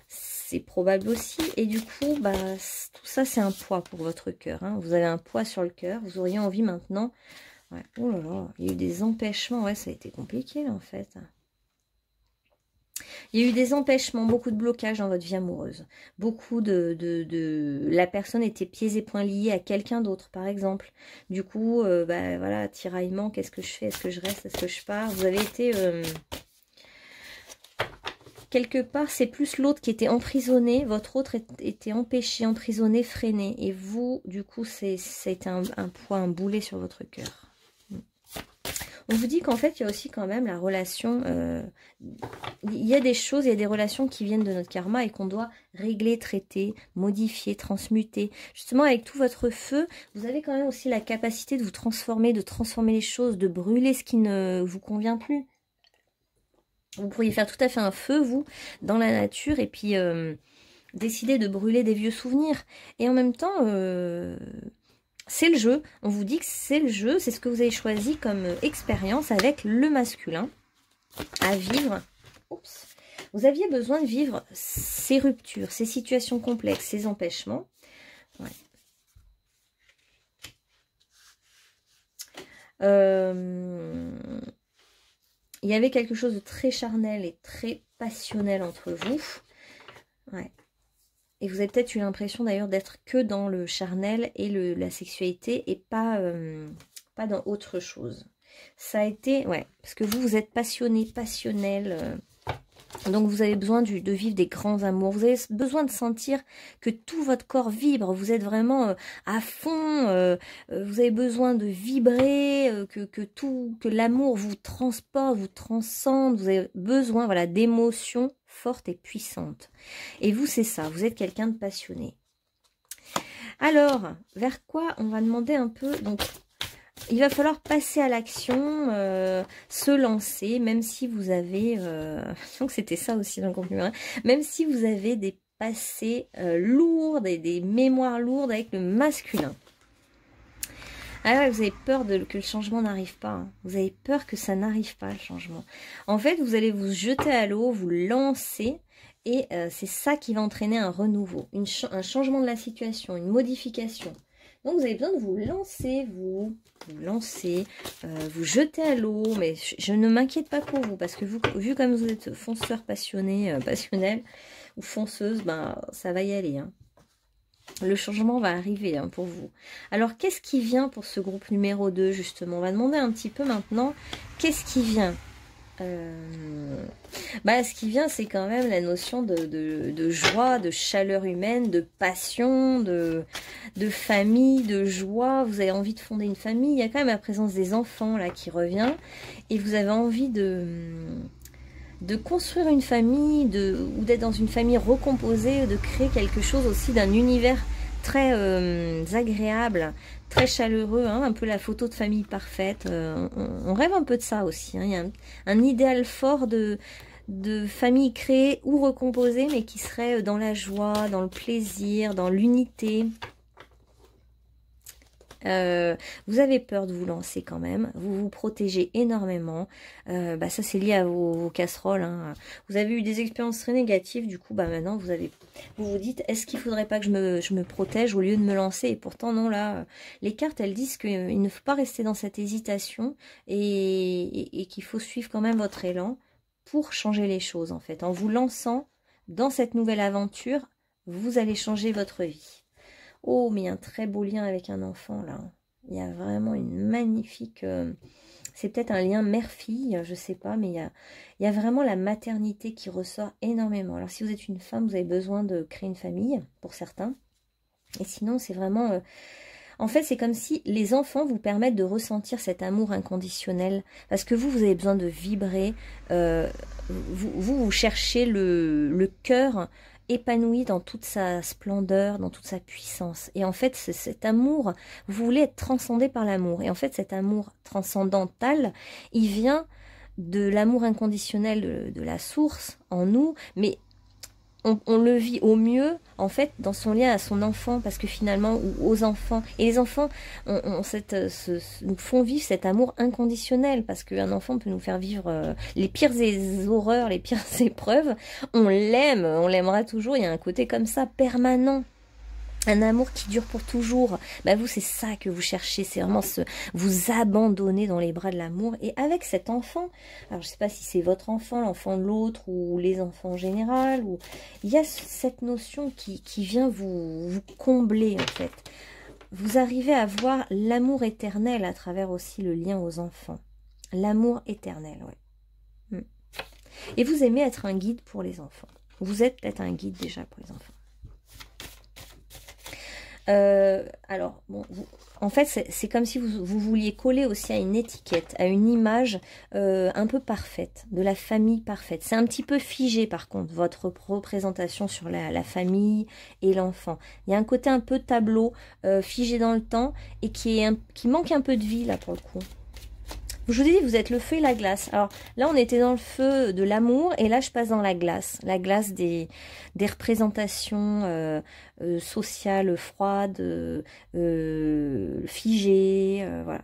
C'est probable aussi. Et du coup, bah, tout ça, c'est un poids pour votre cœur. Hein. Vous avez un poids sur le cœur. Vous auriez envie maintenant... Ouais. Oh là là, il y a eu des empêchements. Ouais, ça a été compliqué là en fait. Il y a eu des empêchements, beaucoup de blocages dans votre vie amoureuse. Beaucoup La personne était pieds et poings liée à quelqu'un d'autre, par exemple. Du coup, bah, voilà, tiraillement, qu'est-ce que je fais? Est-ce que je reste? Est-ce que je pars? Vous avez été... quelque part, c'est plus l'autre qui était emprisonné. Votre autre était empêché, emprisonné, freiné. Et vous, du coup, c'est un poids, un boulet sur votre cœur. On vous dit qu'en fait, il y a aussi quand même la relation... il y a des choses, il y a des relations qui viennent de notre karma et qu'on doit régler, traiter, modifier, transmuter. Justement, avec tout votre feu, vous avez quand même aussi la capacité de vous transformer, de transformer les choses, de brûler ce qui ne vous convient plus. Vous pourriez faire tout à fait un feu, vous, dans la nature, et puis décider de brûler des vieux souvenirs. Et en même temps... c'est le jeu, on vous dit que c'est le jeu, c'est ce que vous avez choisi comme expérience avec le masculin à vivre. Oups. Vous aviez besoin de vivre ces ruptures, ces situations complexes, ces empêchements. Ouais. Il y avait quelque chose de très charnel et très passionnel entre vous. Ouais. Et vous avez peut-être eu l'impression d'ailleurs d'être que dans le charnel et la sexualité et pas dans autre chose. Ça a été, ouais, parce que vous êtes passionné, passionnel. Donc vous avez besoin de vivre des grands amours. Vous avez besoin de sentir que tout votre corps vibre. Vous êtes vraiment à fond. Vous avez besoin de vibrer, que l'amour vous transporte, vous transcende. Vous avez besoin, voilà, d'émotions fortes et puissantes. Et vous, c'est ça. Vous êtes quelqu'un de passionné. Alors, vers quoi on va demander un peu... Donc, il va falloir passer à l'action, se lancer, même si vous avez... donc c'était ça aussi dans le contenu, hein, même si vous avez des passés lourds, des mémoires lourdes avec le masculin. Alors vous avez peur que le changement n'arrive pas. Hein. Vous avez peur que ça n'arrive pas, le changement. En fait, vous allez vous jeter à l'eau, vous lancer, et c'est ça qui va entraîner un renouveau, un changement de la situation, une modification. Donc, vous avez besoin de vous lancer, vous jeter à l'eau. Mais je ne m'inquiète pas pour vous, parce que vous, vu comme vous êtes fonceur passionné, passionnel, ou fonceuse, ben, ça va y aller. Hein. Le changement va arriver hein, pour vous. Alors, qu'est-ce qui vient pour ce groupe numéro 2, justement? On va demander un petit peu maintenant, qu'est-ce qui vient? Ce qui vient, c'est quand même la notion de joie, de chaleur humaine, de passion, de famille, de joie. Vous avez envie de fonder une famille. Il y a quand même la présence des enfants là qui revient. Et vous avez envie de construire une famille, ou d'être dans une famille recomposée, de créer quelque chose aussi d'un univers très agréable, très chaleureux, hein, un peu la photo de famille parfaite. On rêve un peu de ça aussi. Hein. Il y a un idéal fort de famille créée ou recomposée, mais qui serait dans la joie, dans le plaisir, dans l'unité. Vous avez peur de vous lancer quand même, vous vous protégez énormément, ça c'est lié à vos casseroles, hein. Vous avez eu des expériences très négatives, du coup maintenant vous vous dites, est-ce qu'il faudrait pas que je me protège au lieu de me lancer? Et pourtant non, là les cartes elles disent qu'il ne faut pas rester dans cette hésitation et qu'il faut suivre quand même votre élan pour changer les choses en fait. En vous lançant dans cette nouvelle aventure, vous allez changer votre vie. Oh, mais il y a un très beau lien avec un enfant, là. Il y a vraiment une magnifique... c'est peut-être un lien mère-fille, je sais pas, mais il y a vraiment la maternité qui ressort énormément. Alors, si vous êtes une femme, vous avez besoin de créer une famille, pour certains. Et sinon, c'est vraiment... en fait, c'est comme si les enfants vous permettent de ressentir cet amour inconditionnel. Parce que vous avez besoin de vibrer. Vous cherchez le cœur épanoui dans toute sa splendeur, dans toute sa puissance. Et en fait, cet amour, vous voulez être transcendé par l'amour. Et en fait, cet amour transcendantal, il vient de l'amour inconditionnel de la source en nous, mais on le vit au mieux, en fait, dans son lien à son enfant, parce que finalement, ou aux enfants, et les enfants nous font vivre cet amour inconditionnel, parce qu'un enfant peut nous faire vivre les pires horreurs, les pires épreuves, on l'aime, on l'aimera toujours, il y a un côté comme ça, permanent. Un amour qui dure pour toujours. Vous, c'est ça que vous cherchez. C'est vraiment vous abandonner dans les bras de l'amour. Et avec cet enfant, alors je ne sais pas si c'est votre enfant, l'enfant de l'autre, ou les enfants en général, il y a cette notion qui vient vous combler, en fait. Vous arrivez à voir l'amour éternel à travers aussi le lien aux enfants. L'amour éternel, ouais. Et vous aimez être un guide pour les enfants. Vous êtes peut-être un guide déjà pour les enfants. Alors, bon, en fait, c'est comme si vous vouliez coller aussi à une étiquette, à une image un peu parfaite, de la famille parfaite. C'est un petit peu figé, par contre, votre représentation sur la famille et l'enfant. Il y a un côté un peu tableau, figé dans le temps, et qui manque un peu de vie, là, pour le coup. Je vous dis, vous êtes le feu et la glace. Alors là, on était dans le feu de l'amour et là, je passe dans la glace. La glace des représentations sociales froides, figées, voilà.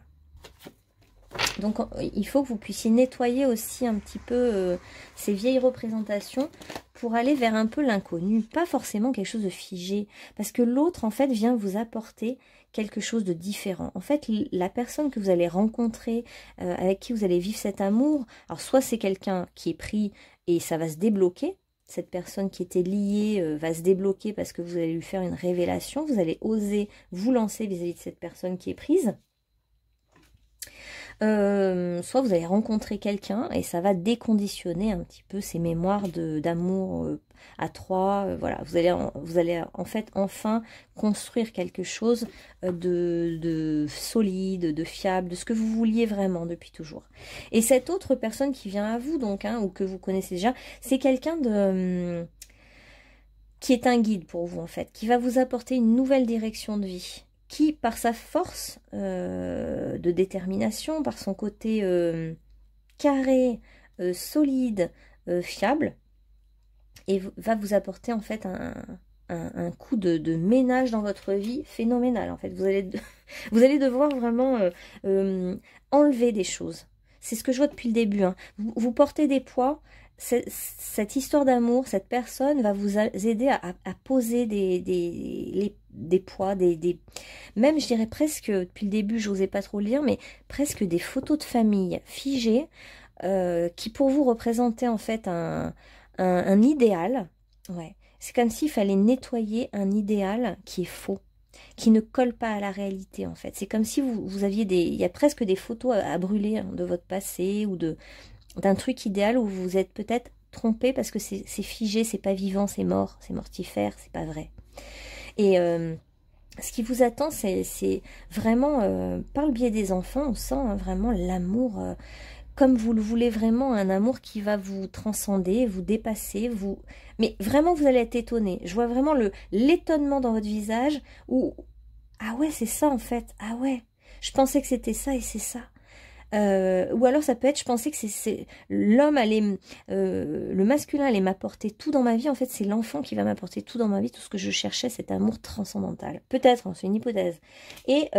Donc, il faut que vous puissiez nettoyer aussi un petit peu ces vieilles représentations pour aller vers un peu l'inconnu. Pas forcément quelque chose de figé. Parce que l'autre, en fait, vient vous apporter quelque chose de différent. En fait, la personne que vous allez rencontrer, avec qui vous allez vivre cet amour, alors soit c'est quelqu'un qui est pris et ça va se débloquer, cette personne qui était liée va se débloquer parce que vous allez lui faire une révélation, vous allez oser vous lancer vis-à-vis de cette personne qui est prise. Soit vous allez rencontrer quelqu'un et ça va déconditionner un petit peu ces mémoires d'amour à trois. Voilà, vous allez en fait enfin construire quelque chose de solide, de fiable, de ce que vous vouliez vraiment depuis toujours. Et cette autre personne qui vient à vous, donc, ou que vous connaissez déjà, c'est quelqu'un qui est un guide pour vous en fait, qui va vous apporter une nouvelle direction de vie, qui, par sa force de détermination, par son côté carré, solide, fiable, et va vous apporter en fait un coup de ménage dans votre vie phénoménal. En fait, vous allez devoir vraiment enlever des choses. C'est ce que je vois depuis le début. Hein. Vous portez des poids. Cette histoire d'amour, cette personne va vous aider à poser des poids, même je dirais presque, depuis le début je n'osais pas trop lire, mais presque des photos de famille figées qui pour vous représentaient en fait un idéal. Ouais. C'est comme s'il fallait nettoyer un idéal qui est faux, qui ne colle pas à la réalité en fait. C'est comme si vous aviez il y a presque des photos à brûler hein, de votre passé ou d'un truc idéal où vous vous êtes peut-être trompé parce que c'est figé, c'est pas vivant, c'est mort, c'est mortifère, c'est pas vrai. Et ce qui vous attend, c'est vraiment, par le biais des enfants, on sent hein, vraiment l'amour comme vous le voulez vraiment, un amour qui va vous transcender, vous dépasser, mais vraiment vous allez être étonné. Je vois vraiment l'étonnement dans votre visage où ah ouais, c'est ça en fait. Ah ouais, je pensais que c'était ça et c'est ça. Ou alors ça peut être, je pensais que c'est l'homme allait, le masculin allait m'apporter tout dans ma vie. En fait, c'est l'enfant qui va m'apporter tout dans ma vie, tout ce que je cherchais, cet amour transcendantal. Peut-être, hein, c'est une hypothèse. Et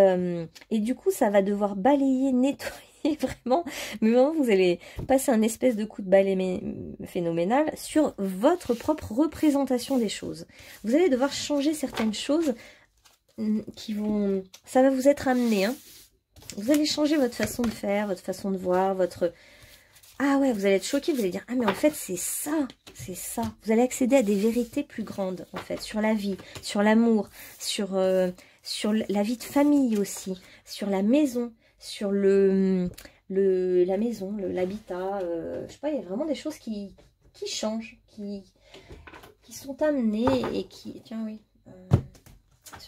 du coup, ça va devoir balayer, nettoyer vraiment. Mais vraiment, vous allez passer un espèce de coup de balai phénoménal sur votre propre représentation des choses. Vous allez devoir changer certaines choses qui vont... Ça va vous être amené, hein. Vous allez changer votre façon de faire, votre façon de voir, votre... Ah ouais, vous allez être choqué, vous allez dire, ah mais en fait c'est ça, c'est ça. Vous allez accéder à des vérités plus grandes, en fait, sur la vie, sur l'amour, sur la vie de famille aussi, sur la maison, sur la maison, l'habitat. Je sais pas, il y a vraiment des choses qui changent, qui sont amenées et qui... Tiens, oui.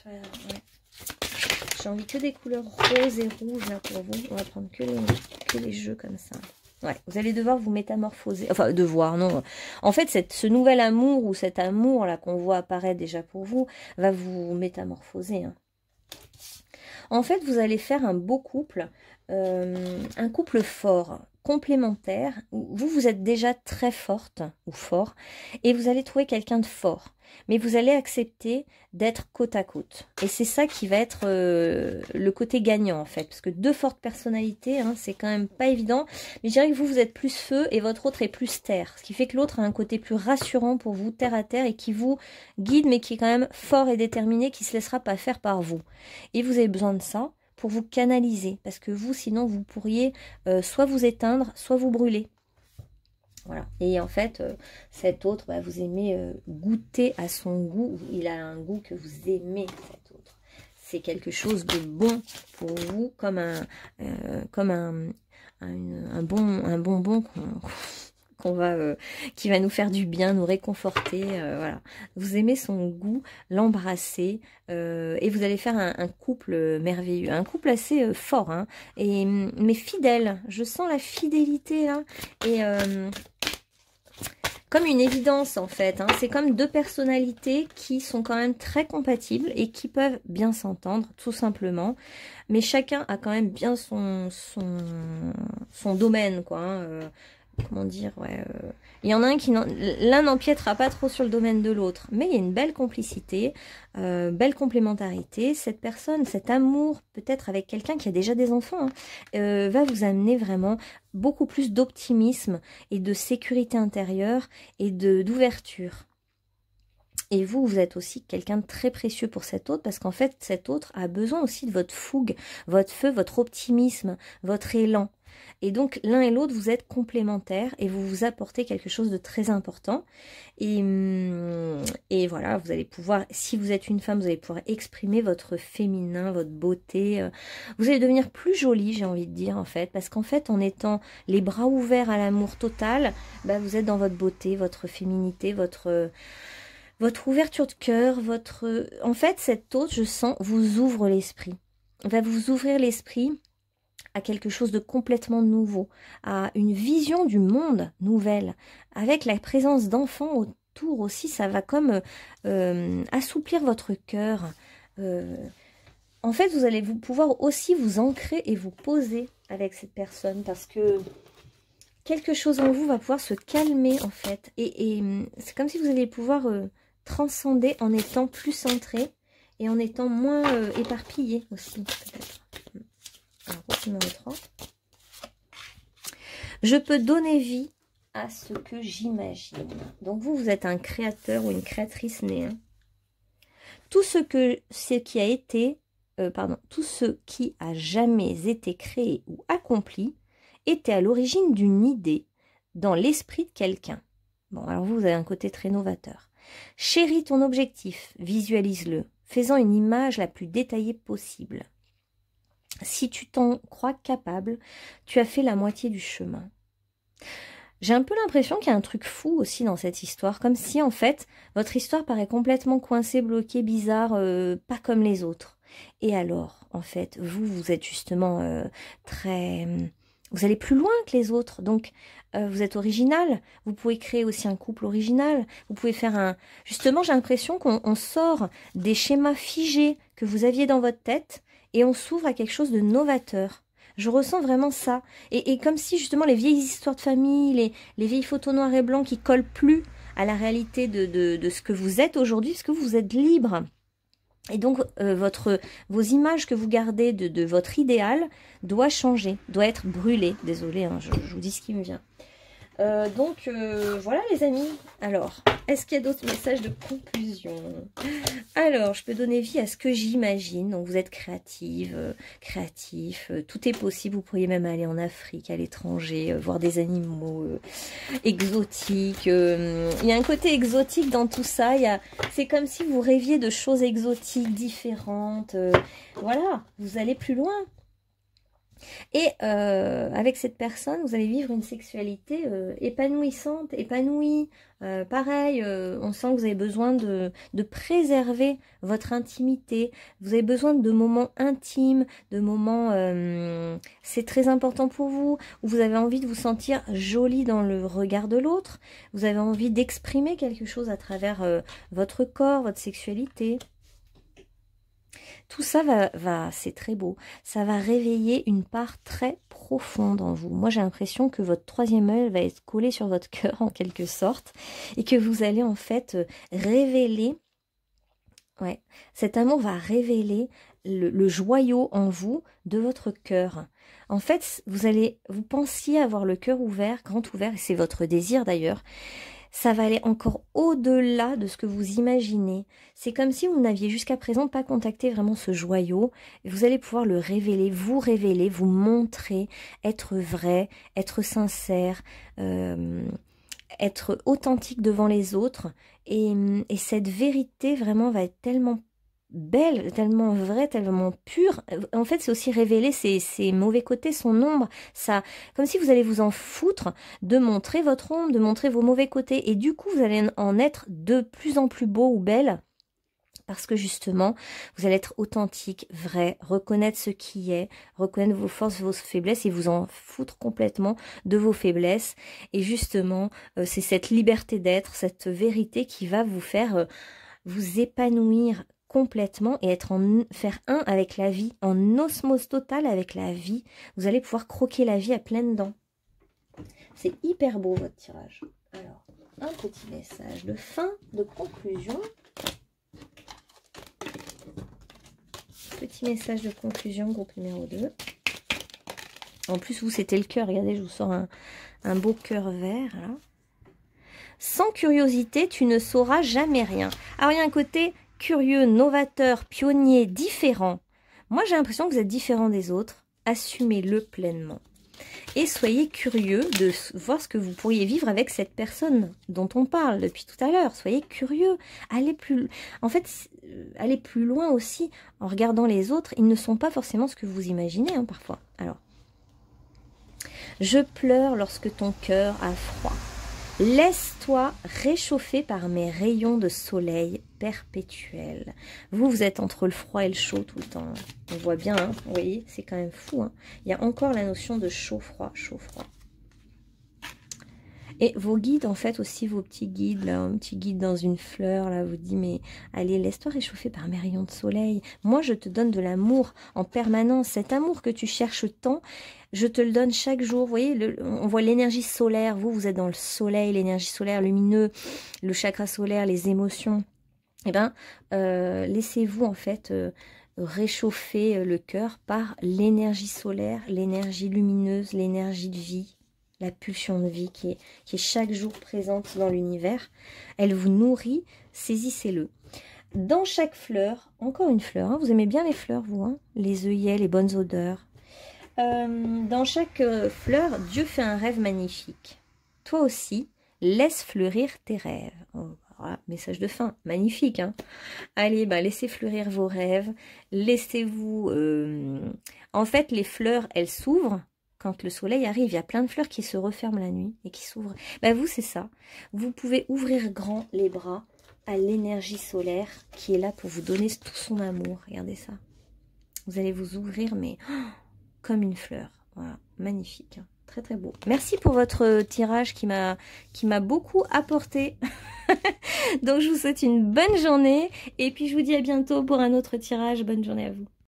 Ouais. J'ai envie que des couleurs roses et rouges là pour vous. On va prendre que les jeux comme ça. Ouais, vous allez devoir vous métamorphoser. Enfin, devoir, non. En fait, ce nouvel amour ou cet amour là qu'on voit apparaître déjà pour vous va vous métamorphoser. Hein. En fait, vous allez faire un beau couple, un couple fort, complémentaire. Vous êtes déjà très forte ou fort et vous allez trouver quelqu'un de fort. Mais vous allez accepter d'être côte à côte. Et c'est ça qui va être le côté gagnant en fait. Parce que deux fortes personnalités, hein, c'est quand même pas évident. Mais je dirais que vous êtes plus feu et votre autre est plus terre. Ce qui fait que l'autre a un côté plus rassurant pour vous, terre à terre, et qui vous guide, mais qui est quand même fort et déterminé, qui ne se laissera pas faire par vous. Et vous avez besoin de ça pour vous canaliser. Parce que vous, sinon, vous pourriez soit vous éteindre, soit vous brûler. Voilà. Et en fait, cet autre, bah, vous aimez goûter à son goût. Il a un goût que vous aimez, cet autre. C'est quelque chose de bon pour vous, comme un bonbon qui va nous faire du bien, nous réconforter. Voilà. Vous aimez son goût, l'embrasser, et vous allez faire un couple merveilleux, un couple assez fort, hein, mais fidèle. Je sens la fidélité là, et comme une évidence en fait, hein. C'est comme deux personnalités qui sont quand même très compatibles et qui peuvent bien s'entendre tout simplement, mais chacun a quand même bien son domaine quoi, hein. Comment dire, ouais, il y en a un l'un n'empiètera pas trop sur le domaine de l'autre, mais il y a une belle complicité, belle complémentarité. Cette personne, cet amour, peut-être avec quelqu'un qui a déjà des enfants, hein, va vous amener vraiment beaucoup plus d'optimisme et de sécurité intérieure et d'ouverture. Et vous êtes aussi quelqu'un de très précieux pour cet autre, parce qu'en fait, cet autre a besoin aussi de votre fougue, votre feu, votre optimisme, votre élan. Et donc, l'un et l'autre, vous êtes complémentaires et vous vous apportez quelque chose de très important. Et voilà, vous allez pouvoir, si vous êtes une femme, vous allez pouvoir exprimer votre féminin, votre beauté. Vous allez devenir plus jolie, j'ai envie de dire, en fait. Parce qu'en fait, en étant les bras ouverts à l'amour total, bah, vous êtes dans votre beauté, votre féminité, votre ouverture de cœur, En fait, cette autre, je sens, vous ouvre l'esprit. Va vous ouvrir l'esprit à quelque chose de complètement nouveau, à une vision du monde nouvelle, avec la présence d'enfants autour aussi, ça va comme assouplir votre cœur. En fait, vous allez pouvoir aussi vous ancrer et vous poser avec cette personne, parce que quelque chose en vous va pouvoir se calmer en fait, et c'est comme si vous alliez pouvoir transcender en étant plus centré et en étant moins éparpillé aussi, peut-être. Alors, numéro 3. Je peux donner vie à ce que j'imagine. Donc vous êtes un créateur ou une créatrice née. Hein. Tout ce qui a été, tout ce qui a jamais été créé ou accompli était à l'origine d'une idée dans l'esprit de quelqu'un. Bon, alors vous avez un côté très novateur. Chéris ton objectif, visualise-le, faisant une image la plus détaillée possible. Si tu t'en crois capable, tu as fait la moitié du chemin. J'ai un peu l'impression qu'il y a un truc fou aussi dans cette histoire, comme si en fait, votre histoire paraît complètement coincée, bloquée, bizarre, pas comme les autres. Et alors, en fait, vous êtes justement très... vous allez plus loin que les autres. Donc, vous êtes original. Vous pouvez créer aussi un couple original. Vous pouvez faire un... Justement, j'ai l'impression qu'on sort des schémas figés que vous aviez dans votre tête et on s'ouvre à quelque chose de novateur. Je ressens vraiment ça. Et comme si, justement, les vieilles histoires de famille, les vieilles photos noires et blancs qui collent plus à la réalité de ce que vous êtes aujourd'hui, parce que vous êtes libre. Et donc, vos images que vous gardez de votre idéal doit changer, doit être brûlé. Désolée, hein, je vous dis ce qui me vient. Voilà les amis. Alors, est-ce qu'il y a d'autres messages de conclusion? Alors, je peux donner vie à ce que j'imagine. Donc, vous êtes créative, créatif. Tout est possible. Vous pourriez même aller en Afrique, à l'étranger, voir des animaux exotiques. Il y a un côté exotique dans tout ça. C'est comme si vous rêviez de choses exotiques, différentes. Voilà, vous allez plus loin. Et avec cette personne, vous allez vivre une sexualité épanouissante, épanouie. Pareil, on sent que vous avez besoin de préserver votre intimité. Vous avez besoin de moments intimes, de moments... c'est très important pour vous, où vous avez envie de vous sentir jolie dans le regard de l'autre. Vous avez envie d'exprimer quelque chose à travers votre corps, votre sexualité. Tout ça c'est très beau, ça va réveiller une part très profonde en vous. Moi, j'ai l'impression que votre troisième œil va être collé sur votre cœur en quelque sorte et que vous allez en fait révéler, cet amour va révéler le joyau en vous de votre cœur. En fait, vous pensiez avoir le cœur ouvert, grand ouvert, et c'est votre désir d'ailleurs. Ça va aller encore au-delà de ce que vous imaginez. C'est comme si vous n'aviez jusqu'à présent pas contacté vraiment ce joyau. Vous allez pouvoir le révéler, vous montrer, être vrai, être sincère, être authentique devant les autres. Et cette vérité vraiment va être tellement belle, tellement vraie, tellement pure. En fait, c'est aussi révéler ses mauvais côtés, son ombre. Ça, comme si vous allez vous en foutre de montrer votre ombre, de montrer vos mauvais côtés. Et du coup, vous allez en être de plus en plus beau ou belle. Parce que justement, vous allez être authentique, vrai, reconnaître ce qui est, reconnaître vos forces, vos faiblesses et vous en foutre complètement de vos faiblesses. Et justement, c'est cette liberté d'être, cette vérité qui va vous faire vous épanouir complètement et faire un avec la vie, en osmose totale avec la vie. Vous allez pouvoir croquer la vie à pleines dents. C'est hyper beau votre tirage. Alors, un petit message de fin, de conclusion. Petit message de conclusion, groupe numéro 2. En plus, vous, c'était le cœur. Regardez, je vous sors un beau cœur vert. Là. Sans curiosité, tu ne sauras jamais rien. Alors, il y a un côté curieux, novateur, pionnier, différent. Moi, j'ai l'impression que vous êtes différent des autres. Assumez-le pleinement. Et soyez curieux de voir ce que vous pourriez vivre avec cette personne dont on parle depuis tout à l'heure. Soyez curieux. Allez plus loin aussi en regardant les autres. Ils ne sont pas forcément ce que vous imaginez hein, parfois. Alors, je pleure lorsque ton cœur a froid. Laisse-toi réchauffer par mes rayons de soleil perpétuels. Vous êtes entre le froid et le chaud tout le temps. On voit bien, hein, vous voyez, c'est quand même fou. Hein. Il y a encore la notion de chaud-froid, chaud-froid. Et vos guides, en fait, aussi vos petits guides, là, un petit guide dans une fleur, là, vous dit, mais allez, laisse-toi réchauffer par mes rayons de soleil. Moi, je te donne de l'amour en permanence. Cet amour que tu cherches tant, je te le donne chaque jour. Vous voyez, on voit l'énergie solaire. Vous êtes dans le soleil, l'énergie solaire lumineux, le chakra solaire, les émotions. Eh bien, laissez-vous, en fait, réchauffer le cœur par l'énergie solaire, l'énergie lumineuse, l'énergie de vie. La pulsion de vie qui est chaque jour présente dans l'univers. Elle vous nourrit, saisissez-le. Dans chaque fleur, encore une fleur, hein, vous aimez bien les fleurs, vous, hein, les œillets, les bonnes odeurs. Dans chaque fleur, Dieu fait un rêve magnifique. Toi aussi, laisse fleurir tes rêves. Oh, voilà, message de fin, magnifique. Hein. Allez, laissez fleurir vos rêves. Laissez-vous... En fait, les fleurs, elles s'ouvrent. Quand le soleil arrive, il y a plein de fleurs qui se referment la nuit et qui s'ouvrent. Vous, c'est ça. Vous pouvez ouvrir grand les bras à l'énergie solaire qui est là pour vous donner tout son amour. Regardez ça. Vous allez vous ouvrir, mais comme une fleur. Voilà, magnifique. Très très beau. Merci pour votre tirage qui m'a beaucoup apporté. Donc je vous souhaite une bonne journée et puis je vous dis à bientôt pour un autre tirage. Bonne journée à vous.